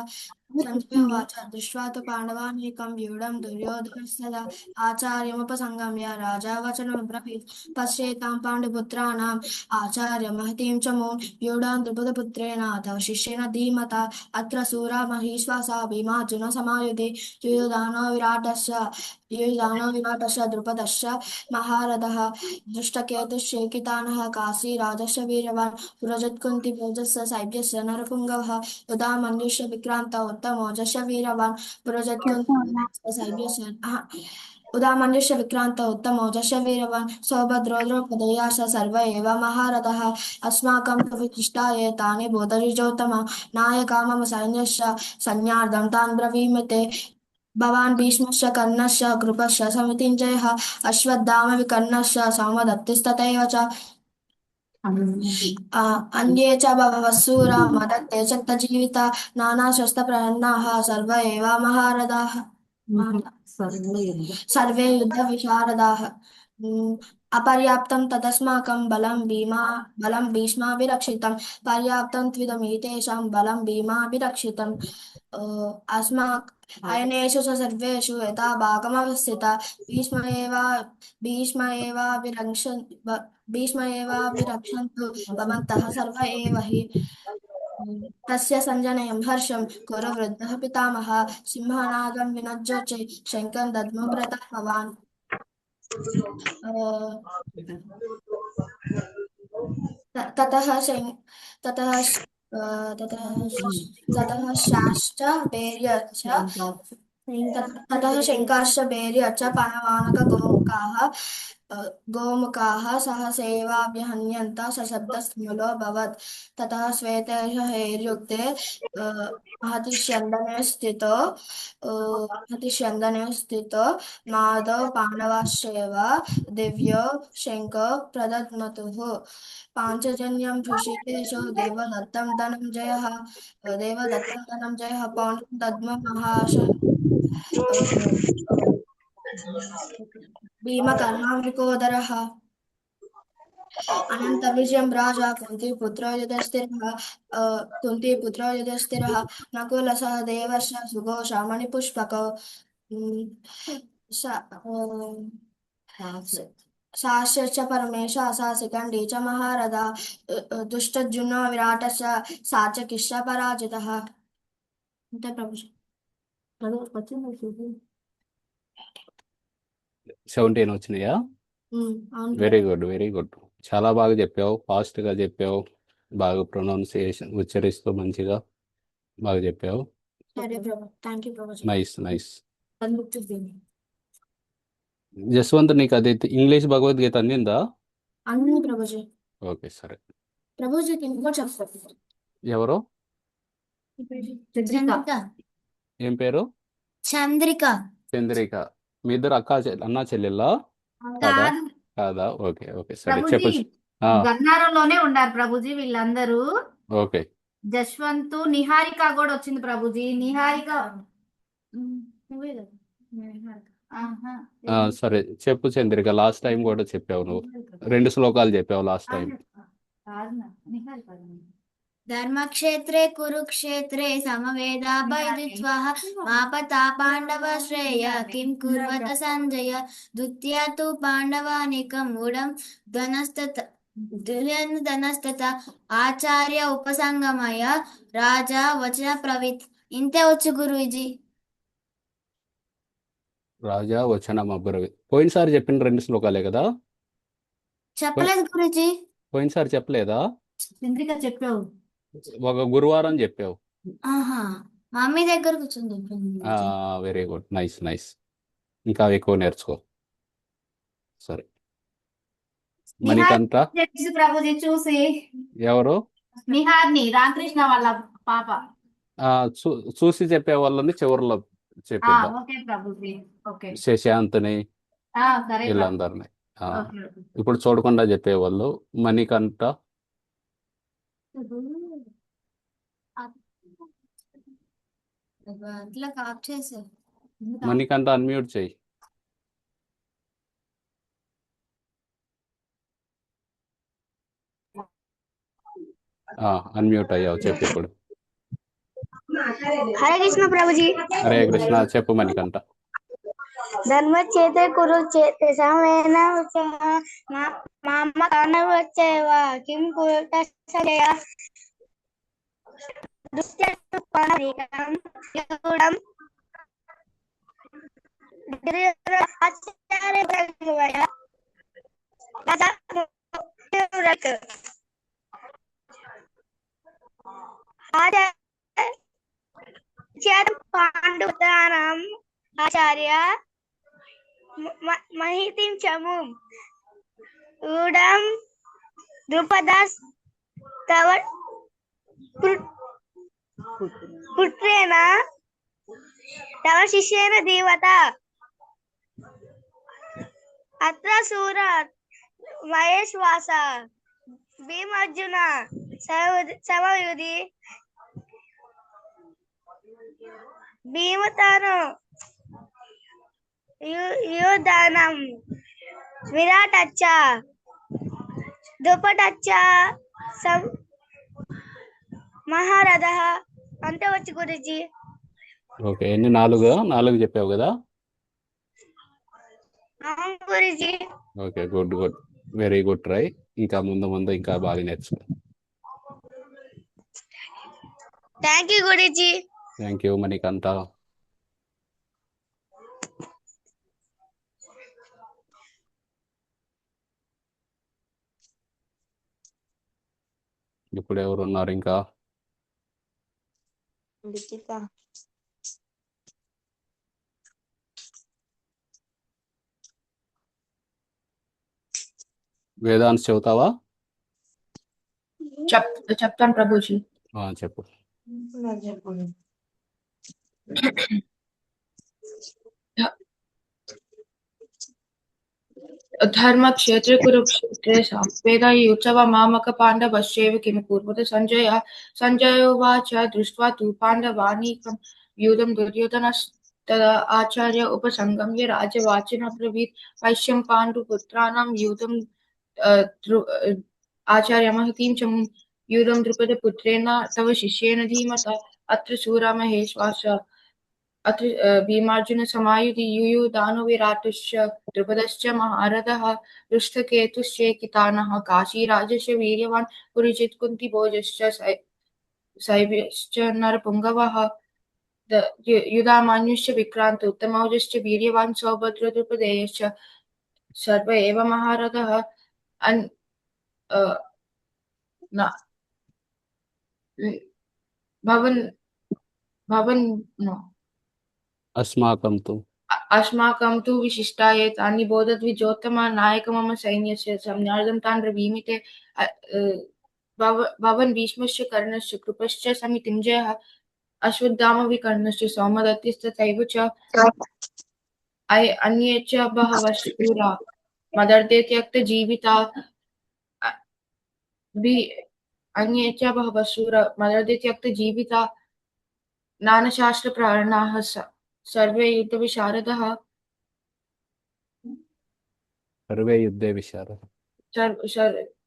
Speaker 7: ఉవాచ దృష్ట్వా తు పాండవానీకం వ్యూఢం దుర్యోధనస్తదా ఆచార్యముపసంగమ్య రాజా వచనమబ్రవీత్ పశ్యేతాం పాండుపుత్రాణాం ఆచార్యమహతిం చ ముం వ్యూఢాం ద్రుపదపుత్రేణ తవ శిష్యేణ ధీమతా అత్ర శూరా మహీశ్వాసా భీమార్జున సమాయుధి యుయుధానో విరాటస్య ద్రుపదశ్చ మహారథः దృష్టకేతుశ్చేకితానः కాశీరాజस्य వీర్యవాన్ పురజత్కుంతిభోజस्य సైభ్యस्य నరపుంగవः ఉదామన్యుష్య విక్రాంత उत्तमौजस्य वीरवान् सौभद्रो द्रौपदेया च सर्व एव महारथः अस्माकं तु विशिष्टा एतानि बोधद्विजोत्तम नायका मम सैन्यस्य सैन्यार्धं तान् ब्रवीमि ते. भवान् भीष्मस्य कर्णस्य कृपस्य समितिञ्जयः अश्वत्थाम विकर्णस्य सौमदत्तिस्तथैव च अन्ये च बहवः शूरा मदत्ते शक्तजीविता नानाशस्त्रप्रहन्नाः सर्व एव महारथाः सर्वे युद्धविशारदाः. अपर्याप्तं तदस्माकं बलं भीष्माभिरक्षितं पर्याप्तं त्विदमेतेषां बलं भीमाभिरक्षितम् अयनेषु च सर्वेषु यथा भागमवस्थिता भीष्म एवाभिरक्षन्तु भवन्तः सर्व एव हि. तस्य सञ्जनयं हर्षं कुरुवृद्धः पितामहः सिंहनादं विनज्जोचे शङ्खं दद्मो प्रतापवान्. ततः शङ्काश्च भैर्य च पणवानकगोमुखाः गोमुखाः सहसेवाभ्यहन्यन्त सशब्दस्थूलोऽभवत् ततः श्वेतेश हैर्युक्ते महतिस्यन्दने स्थितो माधव पाण्डवाश्चैव दिव्यो शङ्खो प्रदद्मतुः पाञ्चजन्यं ऋषिकेशो देवदत्तं धनञ्जयः पौण्ड्रं दद्ममहाश भीमकर्मामृकोदरः अनन्तविजयं राजा कुन्तीपुत्रो युधिष्ठिरः नकुलसहदेवश्च सुघोषा मणिपुष्पकौ शास्त्रश्च परमेश असासिकण्डी च महारथा दुष्टजुम्नो विराटश्च सात्यकिश्च पराजितः అంతే ప్రభుజీ. వచ్చింది.
Speaker 1: 17 వచ్చినాయా?
Speaker 7: అవును
Speaker 1: వెరీ గుడ్, వెరీ గుడ్. చాలా బాగా చెప్పావు, ఫాస్ట్గా చెప్పావు, బాగా ప్రొనౌన్సియేషన్ ఉచ్చరిస్తూ మంచిగా బాగా చెప్పావు.
Speaker 7: సరే Prabhu. Thank you Prabhuji.
Speaker 1: Nice nice. Jaswant, నీకు అది ఇంగ్లీష్ భగవద్గీత అందిందా?
Speaker 7: అన్ని ప్రభుజీ.
Speaker 1: ఓకే, సరే.
Speaker 7: ప్రభుజీకి ఇంకో చెప్తారు.
Speaker 1: ఎవరు?
Speaker 7: చంద్రిక.
Speaker 1: ఏం పేరు?
Speaker 7: చంద్రిక.
Speaker 1: చంద్రిక. మీ ఇద్దరు అన్నా చెల్లెల్లా? కాదా?
Speaker 8: కాదు
Speaker 1: కాదా? ఓకే ఓకే, సరే
Speaker 8: ప్రభుజీ,
Speaker 1: చెప్పు. ఆ,
Speaker 8: గన్నారంలోనే ఉన్నారు ప్రభుజీ వీళ్ళందరూ.
Speaker 1: ఓకే.
Speaker 8: జశ్వంత్, నిహారిక కూడా వచ్చింది ప్రభుజీ. నిహారిక నువ్వే కదా? ఆహా.
Speaker 1: సరే చెప్పు చంద్రిక. లాస్ట్ టైం కూడా చెప్పావు నువ్వు, 2 శ్లోకాలు చెప్పావు లాస్ట్ టైం.
Speaker 8: కాదునా? నిహారిక.
Speaker 4: ధర్మక్షేత్రే కురుక్షేత్రే సమవేదాభయదిత్వః మాపతా పాండవ శ్రేయ కిం కుర్వత సంజయ ద్వితీయ తు పాండవానికం మూఢం ధనస్తత ఆచార్య ఉపసంగమయ రాజా వచన ప్రవిత్. ఇంతే వచ్చు గురూజీ.
Speaker 1: రాజా వచనం అబ్రవి. పోయినసారి చెప్పిన 2 శ్లోకాలే కదా?
Speaker 4: చెప్పలేదు గురూజీ.
Speaker 1: పోయినసారి చెప్పలేదా?
Speaker 8: చంద్రిక చెప్పావు.
Speaker 1: ఒక గురువారం చెప్పావు.
Speaker 4: ఆహా, మమ్మీ దగ్గర కూర్చొని
Speaker 1: వెరీ గుడ్, నైస్ నైస్. ఇంకా ఎక్కువ నేర్చుకో. సరే. మణికంఠ
Speaker 8: తెలుసు ప్రభుజీ చూసి.
Speaker 1: ఎవరు?
Speaker 8: నిహార్ని, రామకృష్ణ వాళ్ళ పాప.
Speaker 1: చూసి చెప్పే వాళ్ళని చివరిలో చెప్పిద్దాం.
Speaker 8: ఓకే ప్రభుజీ. ఓకే.
Speaker 1: శశాంత్ని
Speaker 8: సరే
Speaker 1: వీళ్ళందరినీ.
Speaker 8: ఓకే.
Speaker 1: ఇప్పుడు చూడకుండా చెప్పేవాళ్ళు మణికంఠ.
Speaker 4: ఇట్లా కాప్ చేసా.
Speaker 1: మణికంఠ అన్మ్యూట్ చేయి. అన్మ్యూట్ అయ్యావు, చెప్పు ఇప్పుడు.
Speaker 6: హరే కృష్ణ ప్రభుజీ.
Speaker 1: హరే కృష్ణ, చెప్పు మణికంఠ.
Speaker 6: ధర్మచేతే కురుచేతే సమేన మామ కానవచ్చేవా కిం కురుత సంజయ దుష్ట్యస్తు పాండవికం యూఢం ఆచార్య ఉపసంగమయ రాజా పాండుతానం ఆచార్య మహితిం చము ఊడం ద్రుపదాస్ తవ పుత్రేణ తవ శిష్యేన దేవత అత్ర సూర మహేశ్వాస భీమార్జున సమయుధి భీమతాను యోధానం విరాటచ్చ దుపటచ్చ మహారథ. అంతే వచ్చి గురుజీ.
Speaker 1: ఓకే, ఎన్ని? 4 చెప్పావు కదా?
Speaker 6: అవును Guruji.
Speaker 1: Okay, good good, very good try. ఇంకా ముందు ఇంకా బాగా నేర్చుకో.
Speaker 6: Thank you Guruji.
Speaker 1: Thank you Manikanta. ఇప్పుడు ఎవరు ఉన్నారు ఇంకా? వేదాంశ్ చెబుతావా?
Speaker 7: చెప్తాను ప్రభుజీ.
Speaker 1: చెప్పు.
Speaker 7: ధర్మ క్షేత్రే కురుక్షేత్రే సామవేదయుత్సవ మామక పాండవశ్చైవ కిం కుర్వత సంజయోవాచ దృష్ట్వా తు పాండవానీకం యూధం దుర్యోధనస్తదా ఆచార్య ఉపసంగమ్య రాజవాచిన బ్రవీత్ పశ్యం పాండుపుత్రాణం యూధం ఆచార్య మహతీం చ యూధం ద్రుపదపుత్రేణ తవ శిష్యేన ధీమతా అత్ర శూరా మహేశ్వాస अत्र भीमार्जुन समायुधि युयुधानो विराटश्च द्रुपदश्च महारथः पृष्ठकेतुश्चेकितानः काशीराजस्य वीर्यवान् पुरुजित् कुन्तिभोजश्च शैब्यश्च नरपुङ्गवः युधामान्युश्च विक्रान्त उत्तमौजश्च वीर्यवान् सौभद्रद्रुपदेयश्च सर्व एव महारथः भवन् अस्माकं तु विशिष्टाये तानि बोधद्विजोत्तमा नायक मम सैन्यस्य संज्ञार्थं तान् ब्रवीमि ते भवन् भीष्मश्च कर्णश्च कृपश्च समितिञ्जयः अश्वत्थामविकर्णश्च सौमदत्तिस्तथैव च अन्ये च बहवः शूरा मदर्थे त्यक्तजीविता अन्ये च बहवः शूरा मदर्थे त्यक्तजीविता नानाशास्त्रप्राणाः सर्वे युद्धविशारदः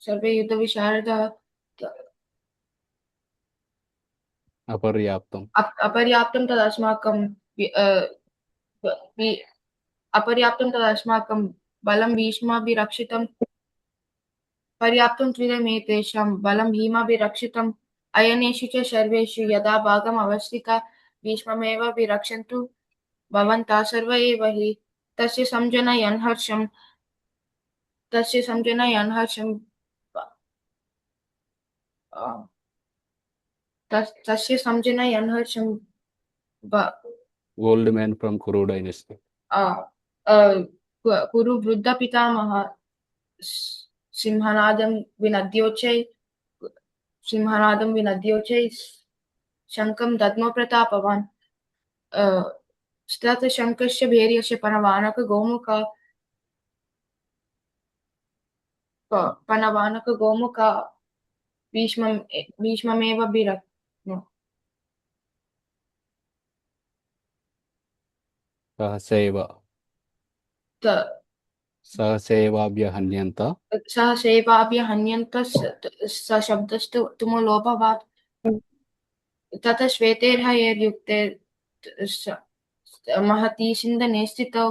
Speaker 7: सर्वे युद्धविशारदः अपर्याप्तं तदस्माकं बलं भीष्माभिरक्षितं पर्याप्तं त्रिदमेतेषां बलं भीमाभिरक्षितम् अयनेषु च सर्वेषु यदा भागम् अवस्थिता भीष्ममेव विरक्षन्तु भवन्तः सर्व एव हि तस्य समजनयन् हर्षं
Speaker 1: Old man from Kuru dynasty.
Speaker 7: कुरु वृद्ध पितामह सिंहनादं विनद्योचै शङ्खं दद्मो प्रतापवान् स्ततशङ्कस्य भैर्यस्य पनवानक गोमुखा भीष्ममेव
Speaker 1: सहसेवाभ्यहन्यन्त
Speaker 7: सशब्दस्तु तुमुलोपवात् ततः श्वेतैर्हयैर्युक्ते महती सिन्धने स्थितौ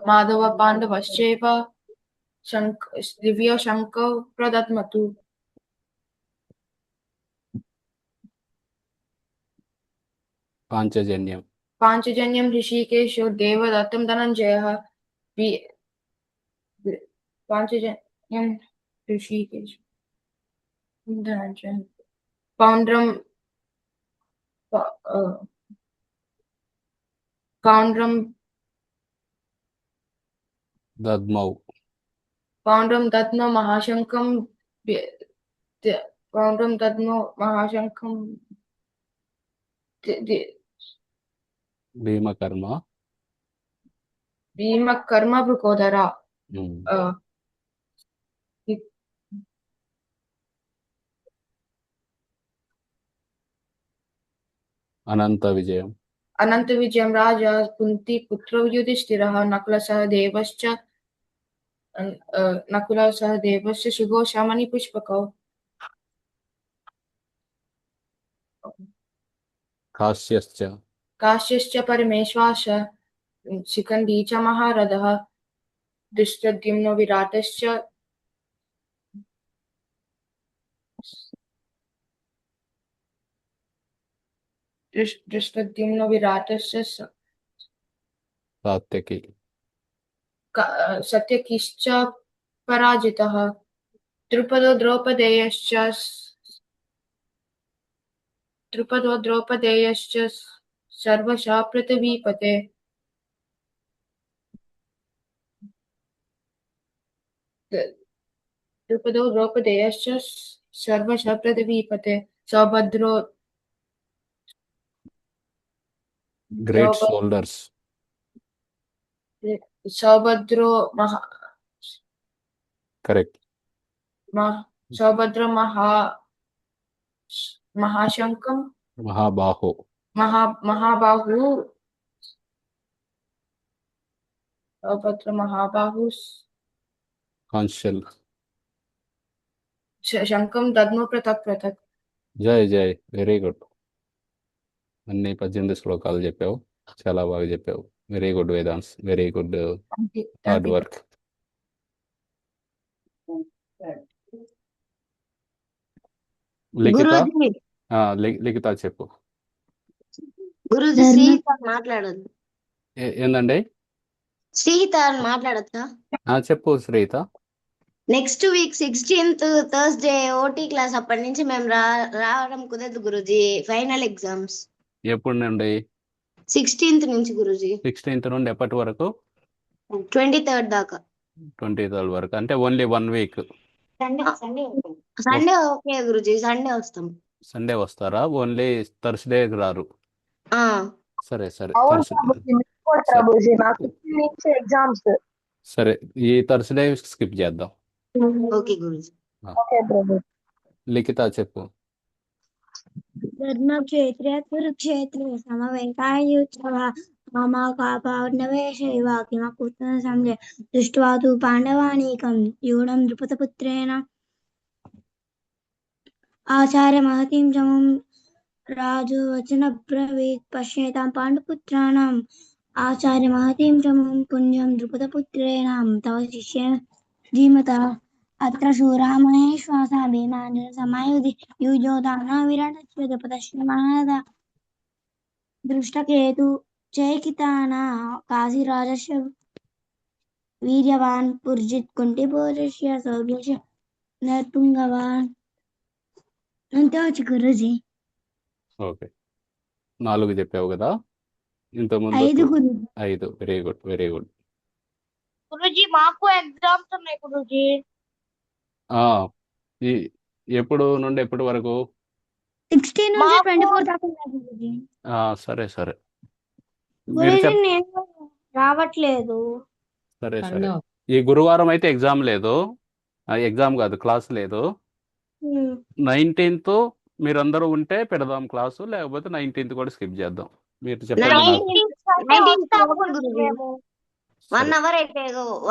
Speaker 7: माधव पाण्डवश्चैव दिव्यो शङ्खौ प्रदद्मतु पाञ्चजन्यं ऋषिकेशो देवदत्तं धनञ्जयः पाञ्चजन्यं ऋषिकेशो धनञ्जयः पौण्ड्रं दद्मौ महाशङ्खं भीमकर्म वृकोदरा अनन्तविजयं राजा कुन्तीपुत्रो युधिष्ठिरः नकुलः सह देवस्य सुघोषा मणिपुष्पकौ काश्यश्च परमेश्वास शिखण्डी च महारथः दृष्टद्युम्नो विराटश्च सत्यकीश्च पराजितः द्रुपदो द्रौपदेयश्च सर्वशः पृथिवीपते द्रुपदो द्रौपदेयश्च सर्वशः पृथिवीपते सौभद्रो
Speaker 1: గ్రేట్
Speaker 7: द्रौपद
Speaker 1: సోల్డర్స్.
Speaker 7: सौभद्रो
Speaker 1: కరెక్ట్.
Speaker 7: सौभद्रो महाशंकं
Speaker 1: మహాబాహో.
Speaker 7: महाबाहु सौभद्रो महाबाहु
Speaker 1: కాన్షల్.
Speaker 7: शंखं दद्मो पृथक् पृथक्.
Speaker 1: జై జై, వెరీ గుడ్. అన్ని 18 శ్లోకాలు చెప్పావు, చాలా బాగా చెప్పావు. Very good Vedansh, very good hard work. Likhita,
Speaker 4: Guruji
Speaker 1: Likhita చెప్పు.
Speaker 4: గురూజీ సీత మాట్లాడద్దు.
Speaker 1: ఏందండి?
Speaker 4: సీత అని మాట్లాడచ్చా?
Speaker 1: చెప్పు Shrita.
Speaker 4: Next week 16th Thursday OT class. అప్పటి నుంచి మేము రావడం కుదరదు గురూజీ. ఫైనల్ ఎగ్జామ్స్
Speaker 1: ఎప్పుడు నుండి?
Speaker 4: 16th నుంచి గురూజీ.
Speaker 1: 16th నుండి ఎప్పటి వరకు?
Speaker 4: 23rd దాకా.
Speaker 1: 23rd వరకు, అంటే only 1 week.
Speaker 4: Sunday okay Guruji, Sunday వస్తాం.
Speaker 1: సండే వస్తారా? ఓన్లీ థర్స్డే రారు?
Speaker 4: ఆ
Speaker 1: సరే సరే,
Speaker 3: అవును
Speaker 1: Thursday.
Speaker 3: ప్రభుజీ, మీకు కూడా ప్రభుజీ, నాకు 15 నుంచి ఎగ్జామ్స్.
Speaker 1: సరే, ఈ థర్స్డే స్కిప్ చేద్దాం.
Speaker 4: ఓకే గురూజీ.
Speaker 3: ఓకే ప్రభు.
Speaker 1: లిఖిత చెప్పు.
Speaker 6: ధర్మక్షేత్రే కురుక్షేత్రే సమవేతాయుత్సవ మామాకాపాండవే శైవ కిమకుత్న సంజయ దృష్ట్వా తు పాండవానీకం యూఢం ద్రుపదపుత్రేణ ఆచార్య మహతీం సమం రాజు వచన బ్రవీత్ పశ్యేతాం పాండుపుత్రాణం ఆచార్య మహతీం సమం పుణ్యం ద్రుపదపుత్రేణ తవ శిష్య ధీమత అత్ర శూరామహేశ్వాస భీమాంజన సమాయుధి యుజోదాన విరాటశ్వేతపదశ్రమణద దృష్టకేతు చైకితాన కాశీరాజస్య వీర్యవాన్ పుర్జిత్ కుంటిపోజస్య సౌర్యస్య నర్తుంగవాన్. అంతే వచ్చి గురుజీ.
Speaker 1: ఓకే, 4 చెప్పావు కదా ఇంతకుముందు?
Speaker 6: 5 Guruji.
Speaker 1: 5. Very good, very good.
Speaker 3: Guruji మాకు ఎగ్జామ్స్ ఉన్నాయి గురుజీ.
Speaker 1: ఈ ఎప్పుడు నుండి ఎప్పటి వరకు?
Speaker 6: 16 నుంచి
Speaker 3: మాకు
Speaker 6: 24 దాకా ఉన్నాయి గురుజీ.
Speaker 1: సరే సరే, మీరు
Speaker 6: గురుజీ
Speaker 1: చెప్
Speaker 6: నేను రావట్లేదు.
Speaker 1: సరే సరే. ఈ గురువారం అయితే ఎగ్జామ్ లేదు, ఎగ్జామ్ కాదు, క్లాస్ లేదు. 19th మీరందరూ ఉంటే పెడదాం క్లాసు, లేకపోతే 19th కూడా స్కిప్ చేద్దాం. మీరు చెప్పండి నాకు.
Speaker 4: 19th
Speaker 3: వస్తాము
Speaker 4: వరకు
Speaker 3: గురుజీ
Speaker 4: గురూజీ.
Speaker 3: మేము.
Speaker 4: 1 అవర్ అయితే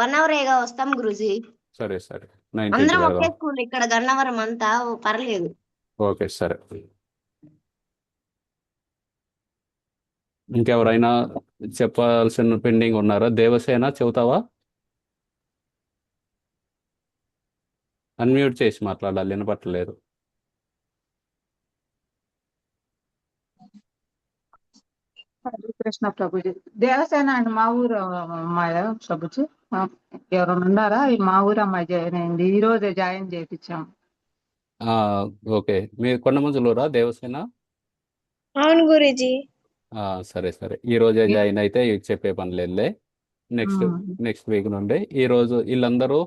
Speaker 4: 1 అవర్ ఏగా వస్తాం గురూజీ.
Speaker 1: సరే సరే, 19th
Speaker 4: అందరం ఒకే
Speaker 1: పెడదాం.
Speaker 4: స్కూల్ ఇక్కడ గన్నవరం అంతా, పర్లేదు.
Speaker 1: ఓకే సరే. ఇంకెవరైనా చెప్పాల్సిన పెండింగ్ ఉన్నారా? దేవసేన చెబుతావా? అన్మ్యూట్ చేసి మాట్లాడాలి, వినపట్టలేదు.
Speaker 9: కృష్ణ ప్రభుజీ. దేవసేన అండి మా ఊరు అమ్మాయి ప్రభుజీ. ఎవరైనా ఉన్నారా? మా ఊరు అమ్మాయి జాయిన్ అయింది, ఈ రోజే జాయిన్ చేయించాం.
Speaker 1: ఓకే, మీరు కొండమంజులూరా దేవసేన?
Speaker 6: అవును గురుజీ.
Speaker 1: సరే సరే, ఈ రోజే జాయిన్ అయితే ఇవి చెప్పే పని లేదులే. నెక్స్ట్ వీక్ నుండి. ఈరోజు వీళ్ళందరూ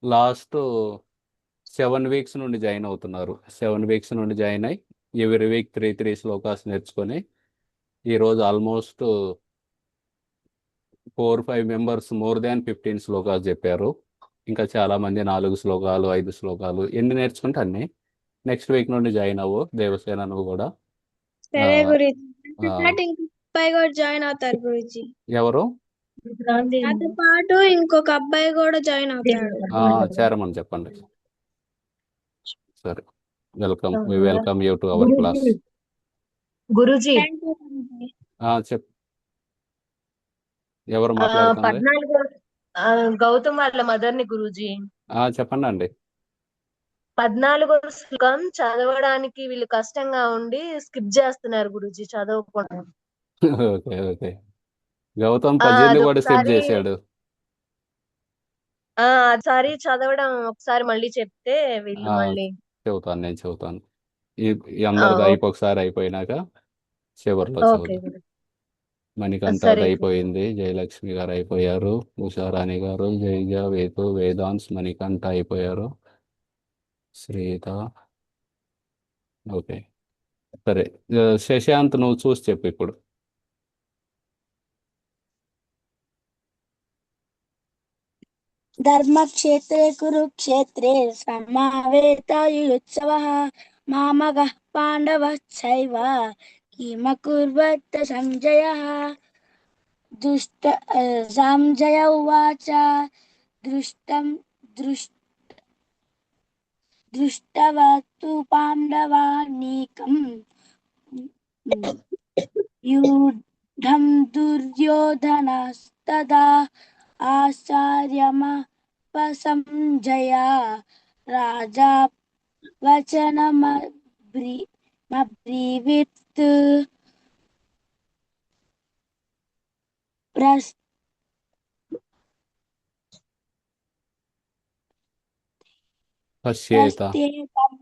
Speaker 1: లాస్ట్ 7 weeks నుండి జాయిన్ అవుతున్నారు. 7 weeks నుండి జాయిన్ అయ్యి ఎవ్రీ వీక్ 3 శ్లోకాస్ నేర్చుకొని ఈరోజు almost 4-5 members more than 15 shlokas చెప్పారు. ఇంకా చాలా మంది 4 శ్లోకాలు 5 శ్లోకాలు ఎన్ని నేర్చుకుంటే అన్ని. నెక్స్ట్ వీక్ నుండి జాయిన్ అవ్వు దేవసేన, నువ్వు కూడా.
Speaker 6: సరే
Speaker 1: ఆ,
Speaker 6: గురుజీ.
Speaker 1: ఆ,
Speaker 6: ఇంకొక అబ్బాయి కూడా జాయిన్ అవుతారు గురుజీ.
Speaker 1: ఎవరు?
Speaker 6: నాతో పాటు ఇంకొక అబ్బాయి కూడా జాయిన్ అవుతాడు.
Speaker 1: చేరమని చెప్పండి. సరే, welcome, we welcome you to our class.
Speaker 10: Guruji,
Speaker 6: thank you Guruji.
Speaker 1: చెప్, ఎవరు మాట్లాడుతుంది?
Speaker 10: 14 గౌతమ్ వాళ్ళ మదర్ ని గురూజీ.
Speaker 1: చెప్పండి అండి.
Speaker 10: 14వ శ్లోకం చదవడానికి వీళ్ళు కష్టంగా ఉండి స్కిప్ చేస్తున్నారు గురూజీ, చదవకుండా.
Speaker 1: ఓకే ఓకే, గౌతమ్ 18 కూడా స్కిప్
Speaker 10: అదొకసారి
Speaker 1: చేశాడు.
Speaker 10: ఒకసారి చదవడం ఒకసారి మళ్ళీ చెప్తే వీళ్ళు మళ్ళీ.
Speaker 1: చెబుతాను, నేను చెబుతాను. ఈ అందరిది ఒకసారి అయిపోయినాక చివరిలో
Speaker 10: ఓకే
Speaker 1: చదువుతాం.
Speaker 10: గురూజీ.
Speaker 1: మణికంఠ
Speaker 10: సరే గురుజీ.
Speaker 1: అయిపోయింది, జయలక్ష్మి గారు అయిపోయారు, ఉషారాణి గారు, జైజ, వేదు, వేదాంశ్, మణికంఠ అయిపోయారు, శ్రీత. ఓకే, సరే. శశాంత్ నువ్వు చూసి చెప్పు ఇప్పుడు.
Speaker 6: ధర్మక్షేత్రే కురుక్షేత్రే సమావేతాయుత్సవః మామకః పాండవశ్చైవ కిమకుర్వత సంజయः దుష్ట సంజయ ఉవాచ దృష్టం దృష్టవతు పాండవానీకం యూఢం దుర్యోధనస్తదా ఆచార్యమపసంజయ రాజా వచనమబ్రీవిత్
Speaker 1: పశ్యేత
Speaker 6: ప్రస్థేతం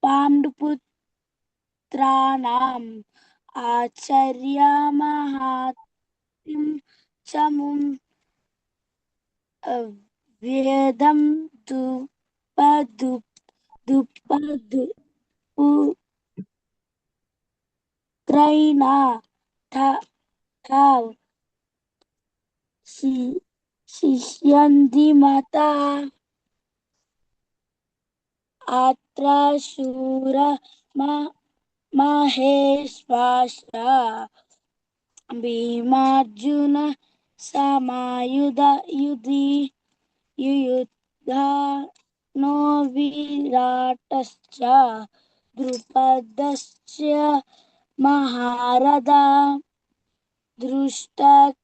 Speaker 6: పాండుపుత్రాణం ఆచార్యమహాత్మ్యం చముం వేదం పుత్రైనా శిష్యంది మత అత్ర శూర మహేశ్వాస భీమార్జున యుయుధానో విరాటశ్చ ద్రుపదశ్చ మహారథ దృష్టకేతుష్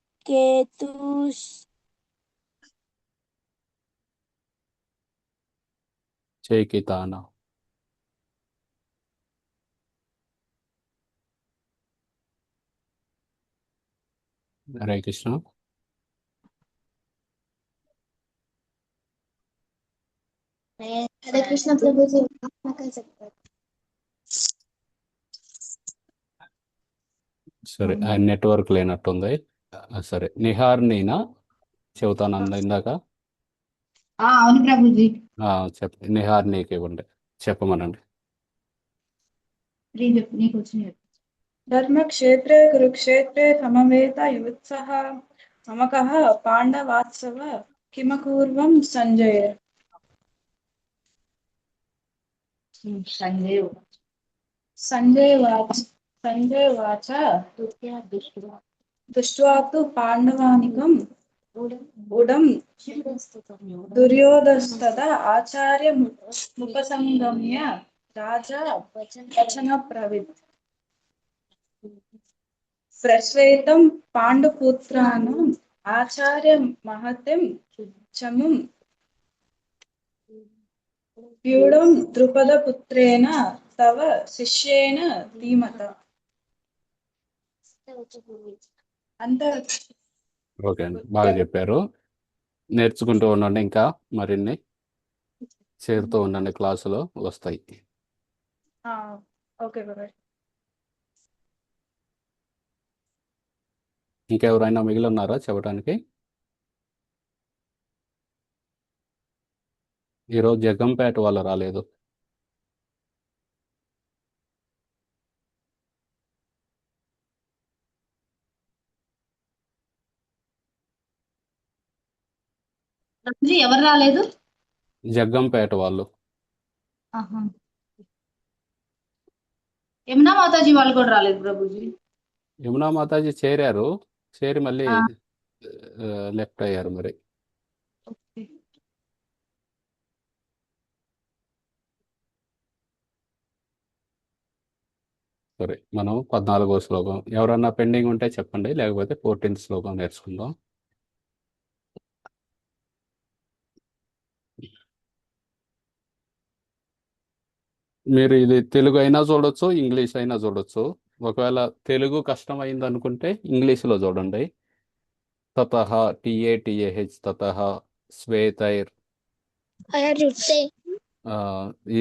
Speaker 1: చేకితాన. హరే కృష్ణ.
Speaker 4: హరే కృష్ణ ప్రభుజీ చెప్తారు.
Speaker 1: సరే, ఆయన నెట్వర్క్ లేనట్టుంది. సరే, నిహార్నీనా చెబుతాను ఇందాక.
Speaker 8: అవును ప్రభుజీ.
Speaker 1: నిహార్నీకి ఇవ్వండి, చెప్పమనండి.
Speaker 8: నీకు వచ్చిన
Speaker 5: ధర్మక్షేత్రే కురుక్షేత్రే సమవేతాయుత్సః మమకః పాండవాత్సవ కిమకూర్వం సంజయ. సంజయ్ వాచ దృష్ట్వా తు పాండవానికం ఉడం దుర్యోధనస్తదా ఆచార్యముపసంగమ్య రాజా వచనబ్రవీత్. ప్రశ్వేతం పాండుపుత్రాణం ఆచార్య మహతిం చముం వ్యూఢం ద్రుపదపుత్రేణ తవ శిష్యేన ధీమత. అంతే.
Speaker 1: ఓకే అండి, బాగా చెప్పారు. నేర్చుకుంటూ ఉండండి, ఇంకా మరిన్ని చేరుతూ ఉండండి, క్లాసులో వస్తాయి.
Speaker 5: ఓకే బాబాయ్.
Speaker 1: ఇంకెవరైనా మిగిలి ఉన్నారా చెప్పడానికి? ఈరోజు జగ్గంపేట వాళ్ళు రాలేదు.
Speaker 8: ఎవరు రాలేదు?
Speaker 1: జగ్గంపేట వాళ్ళు.
Speaker 8: యమునా మాతాజీ వాళ్ళు కూడా రాలేదు ప్రభుజీ.
Speaker 1: యమునా మాతాజీ చేరారు, చేరి మళ్ళీ లెఫ్ట్ అయ్యారు మరి. సరే, మనం 14వ శ్లోకం, ఎవరన్నా పెండింగ్ ఉంటే చెప్పండి, లేకపోతే 14th శ్లోకం నేర్చుకుందాం. మీరు ఇది తెలుగు అయినా చూడొచ్చు, ఇంగ్లీష్ అయినా చూడొచ్చు. ఒకవేళ తెలుగు కష్టం అయింది అనుకుంటే ఇంగ్లీష్లో చూడండి. తతః, TATAH, తతః శ్వేతైర్.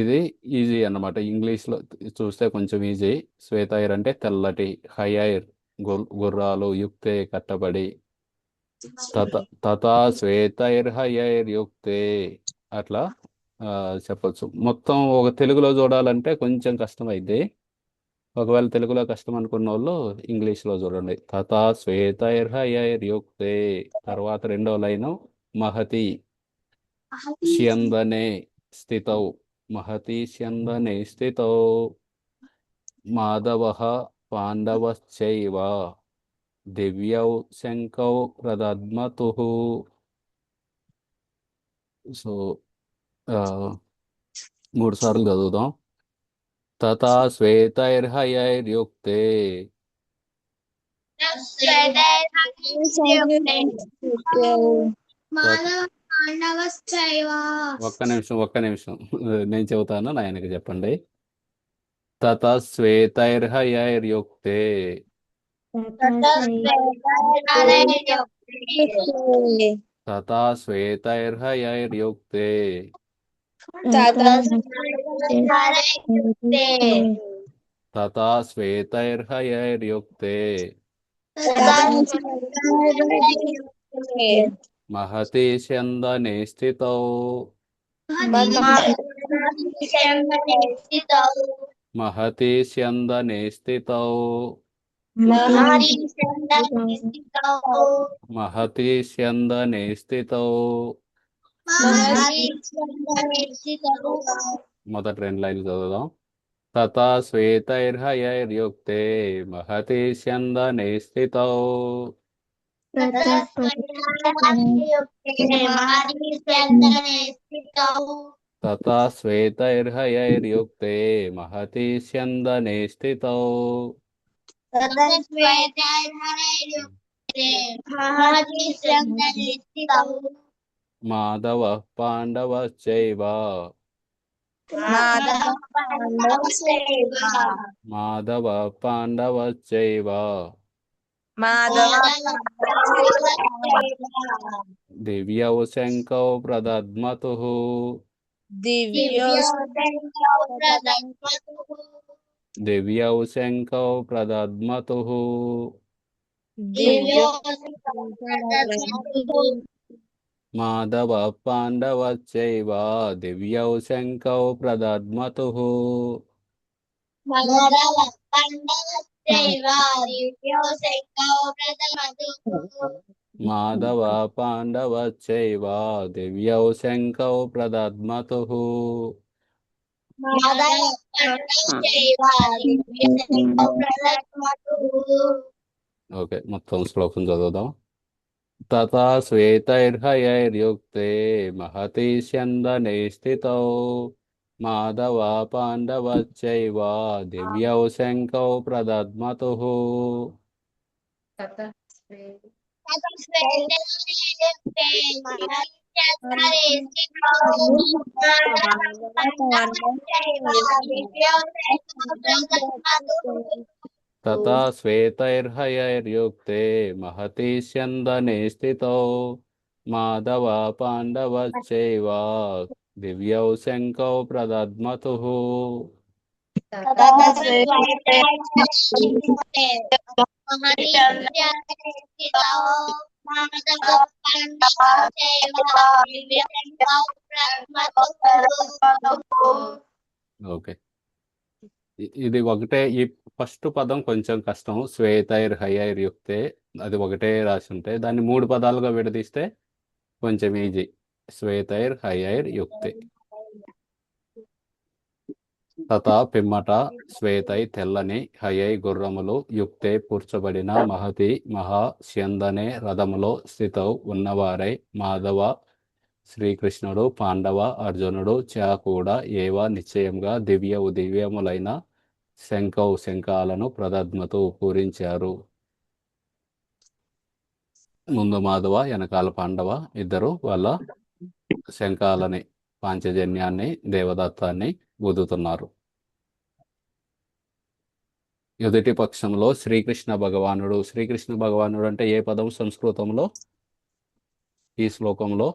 Speaker 1: ఇది ఈజీ అన్నమాట. ఇంగ్లీష్లో చూస్తే కొంచెం ఈజీ. శ్వేతైర్ అంటే తెల్లటి, హైఐర్ గుర్రాలు యుక్తే కట్టబడి తథా శ్వేతైర్హయైర్యుక్తే అట్లా చెప్పొచ్చు. మొత్తం ఒక తెలుగులో చూడాలంటే కొంచెం కష్టమైంది. ఒకవేళ తెలుగులో కష్టం అనుకున్న వాళ్ళు ఇంగ్లీష్లో చూడండి. తథా శ్వేతైర్హయైర్యుక్తే. తర్వాత రెండో లైను మహతి స్యందనే స్థితౌ. మహతి స్యందనే స్థితౌ మాధవః పాండవశ్చైవ దివ్యౌ శంకౌ ప్రదద్మతుః. సో 3 సార్లు చదువుదాం. తథా శ్వేతైర్హయైర్యుక్తే ఒక్క నిమిషం నేను చెబుతాను, నాయనకి చెప్పండి. తథా శ్వేతైర్హయైర్యుక్తే తథా శ్వేతైర్హయైర్యుక్తే తథా శ్వేతైర్హయైర్యుక్తే మహతి స్యందనే స్థితౌ మహతి స్యందనే స్థితౌ మహతి స్యందనే స్థితౌ. మొదటి 2 లైన్లు చదువుదాం. తథా శ్వేతైర్హయైర్యుక్తే మహతి స్యందనే స్థితౌ తథా శ్వేతైర్హయైర్యుక్తే మహతి స్యందనే స్థితౌ మాధవః పాండవశ్చైవ మాధవః పాండవశ్చైవ దివ్యౌ శంకౌ ప్రదద్మతుః దివ్యౌ శంకౌ ప్రదద్మతుః మాధవః పాండవశ్చైవ దివ్యౌ శంకౌ ప్రదద్మతుః. మాధవః పాండవశ్చైవ దివ్యౌ శంకౌ ప్రదద్మతుః. ఓకే, మొత్తం శ్లోకం చదువుదాం. తథా శ్వేతైర్హయైర్యుక్తే మహతి స్యందనే స్థితౌ మాధవః పాండవశ్చైవ దివ్యౌ శంకౌ ప్రదద్మతుః. తథా శ్వేతైర్హయైర్యుక్తే మహతి స్యందనే స్థితౌ మాధవః పాండవశ్చైవ దివ్యౌ శంకౌ ప్రదద్మతుః. ఓకే, ఇది ఒకటే. ఈ ఫస్ట్ పదం కొంచెం కష్టం. శ్వేతైర్హయైర్యుక్తే అది ఒకటే రాసి ఉంటే దాన్ని 3 పదాలుగా విడదీస్తే కొంచెం ఈజీ. శ్వేతైర్హయైర్యుక్తే. తథా పిమ్మట శ్వేతై తెల్లని హయై గుర్రములు యుక్తే కూర్చబడిన మహతి మహా స్యందనే రథములో స్థితౌ ఉన్నవారై మాధవ శ్రీకృష్ణుడు పాండవ అర్జునుడు చా కూడా ఏవా నిశ్చయంగా దివ్యములైన శంకౌ శంఖాలను ప్రదద్మతు పూరించారు. ముందు మాధవ వెనకాల పాండవ ఇద్దరు వాళ్ళ శంఖాలని పాంచజన్యాన్ని దేవదత్తాన్ని ఊదుతున్నారు. ఎదుటి పక్షంలో శ్రీకృష్ణ భగవానుడు. శ్రీకృష్ణ భగవానుడు అంటే ఏ పదం సంస్కృతంలో ఈ శ్లోకంలో?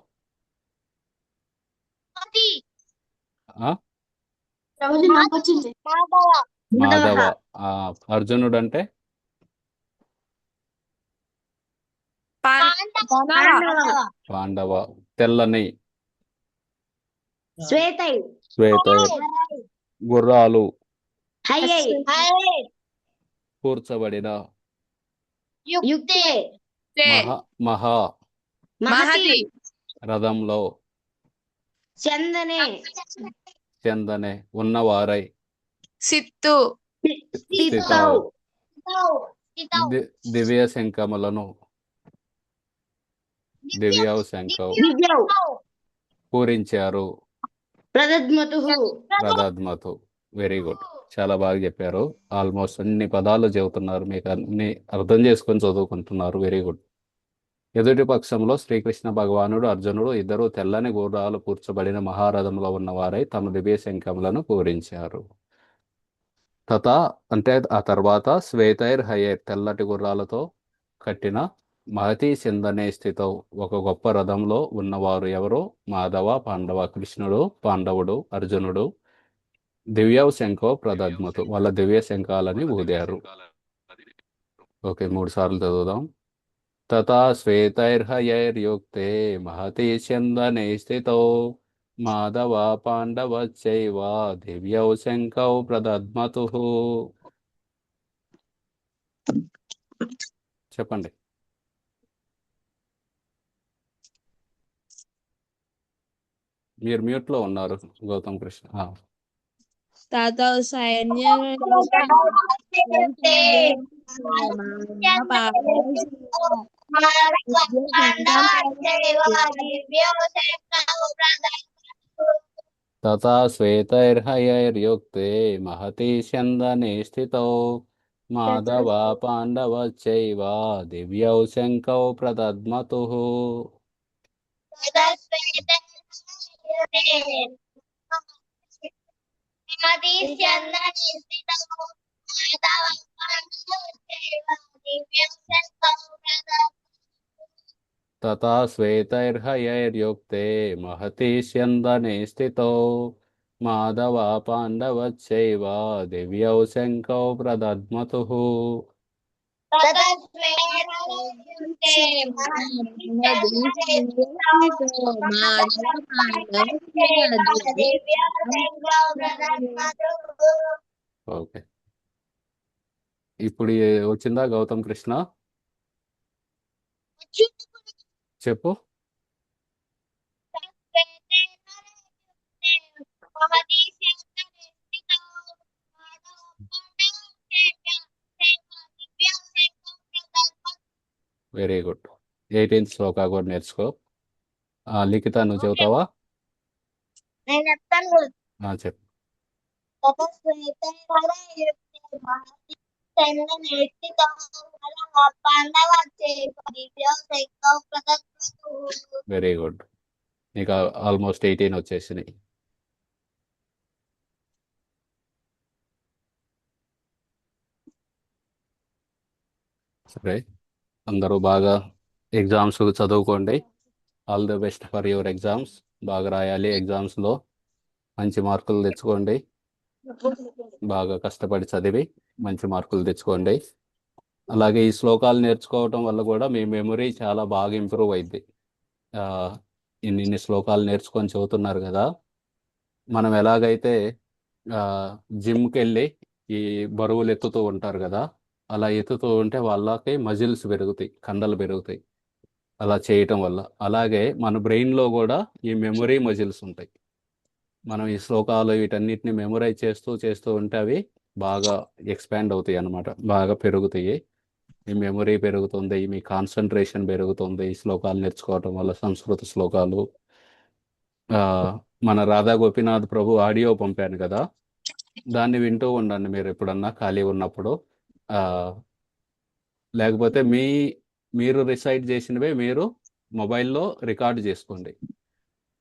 Speaker 1: మాధవ. అర్జునుడు అంటే పాండవ తెల్లని
Speaker 4: శ్వేతై
Speaker 1: శ్వేతైర్ గుర్రాలు
Speaker 4: హయ్యై
Speaker 1: కూర్చబడిన
Speaker 4: యుక్తే
Speaker 1: మహా
Speaker 4: మహతి
Speaker 1: రథంలో
Speaker 4: చందనే
Speaker 1: చెందనే ఉన్నవారై
Speaker 6: సిత్తు
Speaker 4: స్థితౌ
Speaker 1: దివ్య శంఖములను శంఖం
Speaker 4: దివ్యౌ
Speaker 1: పూరించారు
Speaker 4: ప్రదద్మతు
Speaker 1: వెరీ గుడ్ చాలా బాగా చెప్పారు ఆల్మోస్ట్ అన్ని పదాలు చెబుతున్నారు మీకు అన్ని అర్థం చేసుకొని చదువుకుంటున్నారు వెరీ గుడ్ ఎదుటి పక్షంలో శ్రీకృష్ణ భగవానుడు అర్జునుడు ఇద్దరు తెల్లని గుర్రాలు కూర్చబడిన మహారథంలో ఉన్నవారై తమ దివ్య శంఖములను పూరించారు తత అంటే ఆ తర్వాత శ్వేతైర్ హయైర్ తెల్లటి గుర్రాలతో కట్టిన మహతి సిందనే స్థితో ఒక గొప్ప రథంలో ఉన్నవారు ఎవరు మాధవ పాండవ కృష్ణుడు పాండవుడు అర్జునుడు దివ్య శంఖో ప్రదద్మతు వాళ్ళ దివ్య శంఖాలని ఊదారు ఓకే 3 సార్లు చదువుదాం తథా శ్వేతైర్హయైర్యుక్తే మహతి సిందనే స్థితో మాధవ పాండవచ్చైవ దివ్యౌ శంఖౌ ప్రదద్మతు చెప్పండి మీరు మ్యూట్ లో ఉన్నారు గౌతమ్ కృష్ణ
Speaker 6: తతో సైన్య
Speaker 1: తథా శ్వేతైర్హయైర్యుక్తే మహతి స్యందనే స్థితౌ మాధవ పాండవచ్చైవ దివ్యౌ శంఖౌ ప్రదద్మతు తథా శ్వేతైర్హయైర్యుక్తే మహతి స్యందనే స్థితౌ మాధవ పాండవచ్చైవ దివ్యౌ శంఖౌ ప్రదద్మతు ఓకే ఇప్పుడు వచ్చిందా గౌతమ్ కృష్ణ చెప్పు వెరీ గుడ్ 18th శ్లోకా కూడా నేర్చుకో లిఖిత నువ్వు చెబుతావా
Speaker 3: నేను చెప్తాను కూడా.
Speaker 1: చెప్పు వెరీ గుడ్ నీకు ఆల్మోస్ట్ 18 వచ్చేసినాయి సరే అందరూ బాగా ఎగ్జామ్స్ చదువుకోండి all the best for your exams బాగా రాయాలి ఎగ్జామ్స్లో మంచి మార్కులు తెచ్చుకోండి బాగా కష్టపడి చదివి మంచి మార్కులు తెచ్చుకోండి అలాగే ఈ శ్లోకాలు నేర్చుకోవటం వల్ల కూడా మీ మెమొరీ చాలా బాగా ఇంప్రూవ్ అయింది ఇన్ని శ్లోకాలు నేర్చుకొని చదువుతున్నారు కదా మనం ఎలాగైతే జిమ్కి వెళ్ళి ఈ బరువులు ఎత్తుతూ ఉంటారు కదా అలా ఎత్తుతూ ఉంటే వాళ్ళకి మజిల్స్ పెరుగుతాయి కండలు పెరుగుతాయి అలా చేయటం వల్ల అలాగే మన బ్రెయిన్లో కూడా ఈ మెమొరీ మజిల్స్ ఉంటాయి మనం ఈ శ్లోకాలు వీటన్నిటిని మెమొరైజ్ చేస్తూ ఉంటే అవి బాగా ఎక్స్పాండ్ అవుతాయి అన్నమాట బాగా పెరుగుతాయి మీ మెమొరీ పెరుగుతుంది మీ కాన్సన్ట్రేషన్ పెరుగుతుంది ఈ శ్లోకాలు నేర్చుకోవటం వల్ల సంస్కృత శ్లోకాలు మన రాధా గోపీనాథ్ ప్రభు ఆడియో పంపాను కదా దాన్ని వింటూ ఉండండి మీరు ఎప్పుడన్నా ఖాళీ ఉన్నప్పుడు లేకపోతే మీరు రిసైడ్ చేసినవే మీరు మొబైల్లో రికార్డు చేసుకోండి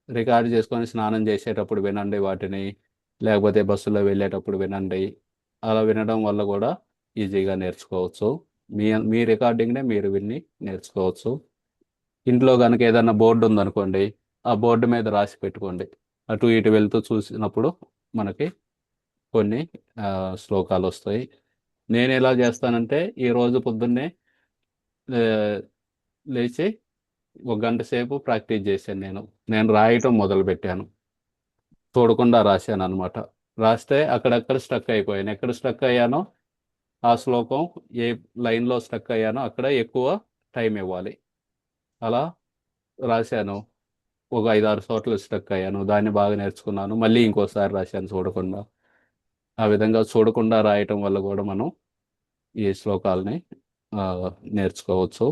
Speaker 1: రికార్డు చేసుకొని స్నానం చేసేటప్పుడు వినండి వాటిని లేకపోతే బస్సులో వెళ్ళేటప్పుడు వినండి అలా వినడం వల్ల కూడా ఈజీగా నేర్చుకోవచ్చు మీ రికార్డింగ్నే మీరు విని నేర్చుకోవచ్చు ఇంట్లో కనుక ఏదైనా బోర్డు ఉందనుకోండి ఆ బోర్డు మీద రాసి పెట్టుకోండి అటు ఇటు వెళ్తూ చూసినప్పుడు మనకి కొన్ని శ్లోకాలు వస్తాయి నేను ఎలా చేస్తానంటే ఈరోజు పొద్దున్నే లేచి ఒక గంట సేపు ప్రాక్టీస్ చేశాను. నేను రాయటం మొదలుపెట్టాను. చూడకుండా రాశాను అనమాట. రాస్తే అక్కడక్కడ స్టక్ అయిపోయాను. ఎక్కడ స్టక్ అయ్యానో ఆ శ్లోకం ఏ లైన్లో స్టక్ అయ్యానో అక్కడ ఎక్కువ టైం ఇవ్వాలి. అలా రాశాను. ఒక 5-6 చోట్ల స్టక్ అయ్యాను. దాన్ని బాగా నేర్చుకున్నాను. మళ్ళీ ఇంకోసారి రాశాను చూడకుండా. ఆ విధంగా చూడకుండా రాయటం వల్ల కూడా మనం ఈ శ్లోకాలని నేర్చుకోవచ్చు.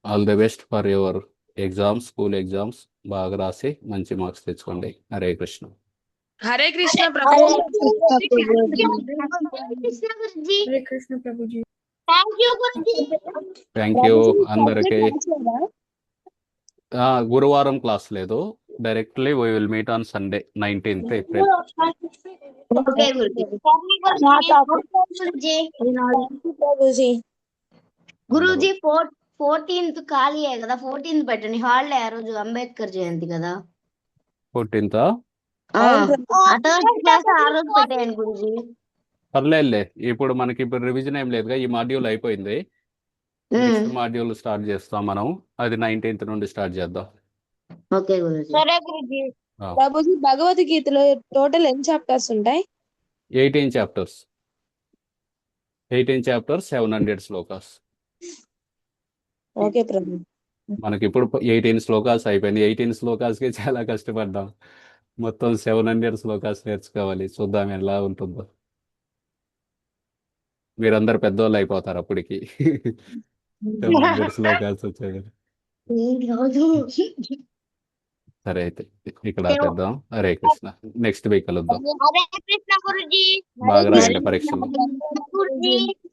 Speaker 1: All the best for your exams, school exams. బాగా రాసి మంచి మార్క్స్ తెచ్చుకోండి. Hare Krishna.
Speaker 6: Hare Krishna
Speaker 4: Hare
Speaker 6: Prabhuji.
Speaker 4: Krishna Guruji.
Speaker 6: Hare Krishna Prabhuji.
Speaker 3: Thank you Guruji.
Speaker 1: Thank you అందరికీ. గురువారం క్లాస్ లేదు. Directly we will meet on Sunday 19th April.
Speaker 4: Okay Guruji.
Speaker 6: Prabhuji.
Speaker 4: Guruji 14th ఖాళీయే కదా, 14th పెట్టండి హాలిడే. ఆ రోజు అంబేద్కర్ జయంతి కదా.
Speaker 1: 14th
Speaker 4: ఆ క్లాస్ ఆ రోజు పెట్టేయండి గురుజీ.
Speaker 1: పర్లేదులే. ఇప్పుడు మనకి రివిజన్ ఏం లేదుగా. ఈ మాడ్యూల్ అయిపోయింది. నెక్స్ట్ మాడ్యూల్ స్టార్ట్ చేస్తాం మనం. అది 19th నుండి స్టార్ట్ చేద్దాం.
Speaker 4: ఓకే గురుజీ.
Speaker 3: సరే గురుజీ.
Speaker 6: ప్రభుజీ భగవద్గీతలో టోటల్ ఎన్ని చాప్టర్స్ ఉంటాయి?
Speaker 1: 18 chapters. 18 chapters, 700 శ్లోకాస్.
Speaker 6: ఓకే ప్రభు.
Speaker 1: మనకి ఇప్పుడు 18 శ్లోకాస్ అయిపోయింది. 18 శ్లోకాస్కి చాలా కష్టపడ్డాం. మొత్తం 700 శ్లోకాస్ నేర్చుకోవాలి. చూద్దాం ఎలా ఉంటుందో. మీరందరు పెద్దోళ్ళు అయిపోతారు అప్పటికి. 700 శ్లోకాస్ వచ్చాయి. సరే అయితే ఇక్కడ ఆపేద్దాం. హరే కృష్ణ. నెక్స్ట్ వీక్ కలుద్దాం.
Speaker 3: హరే కృష్ణ గురుజీ.
Speaker 1: బాగా రాయండి పరీక్షలు.
Speaker 3: గురుజీ.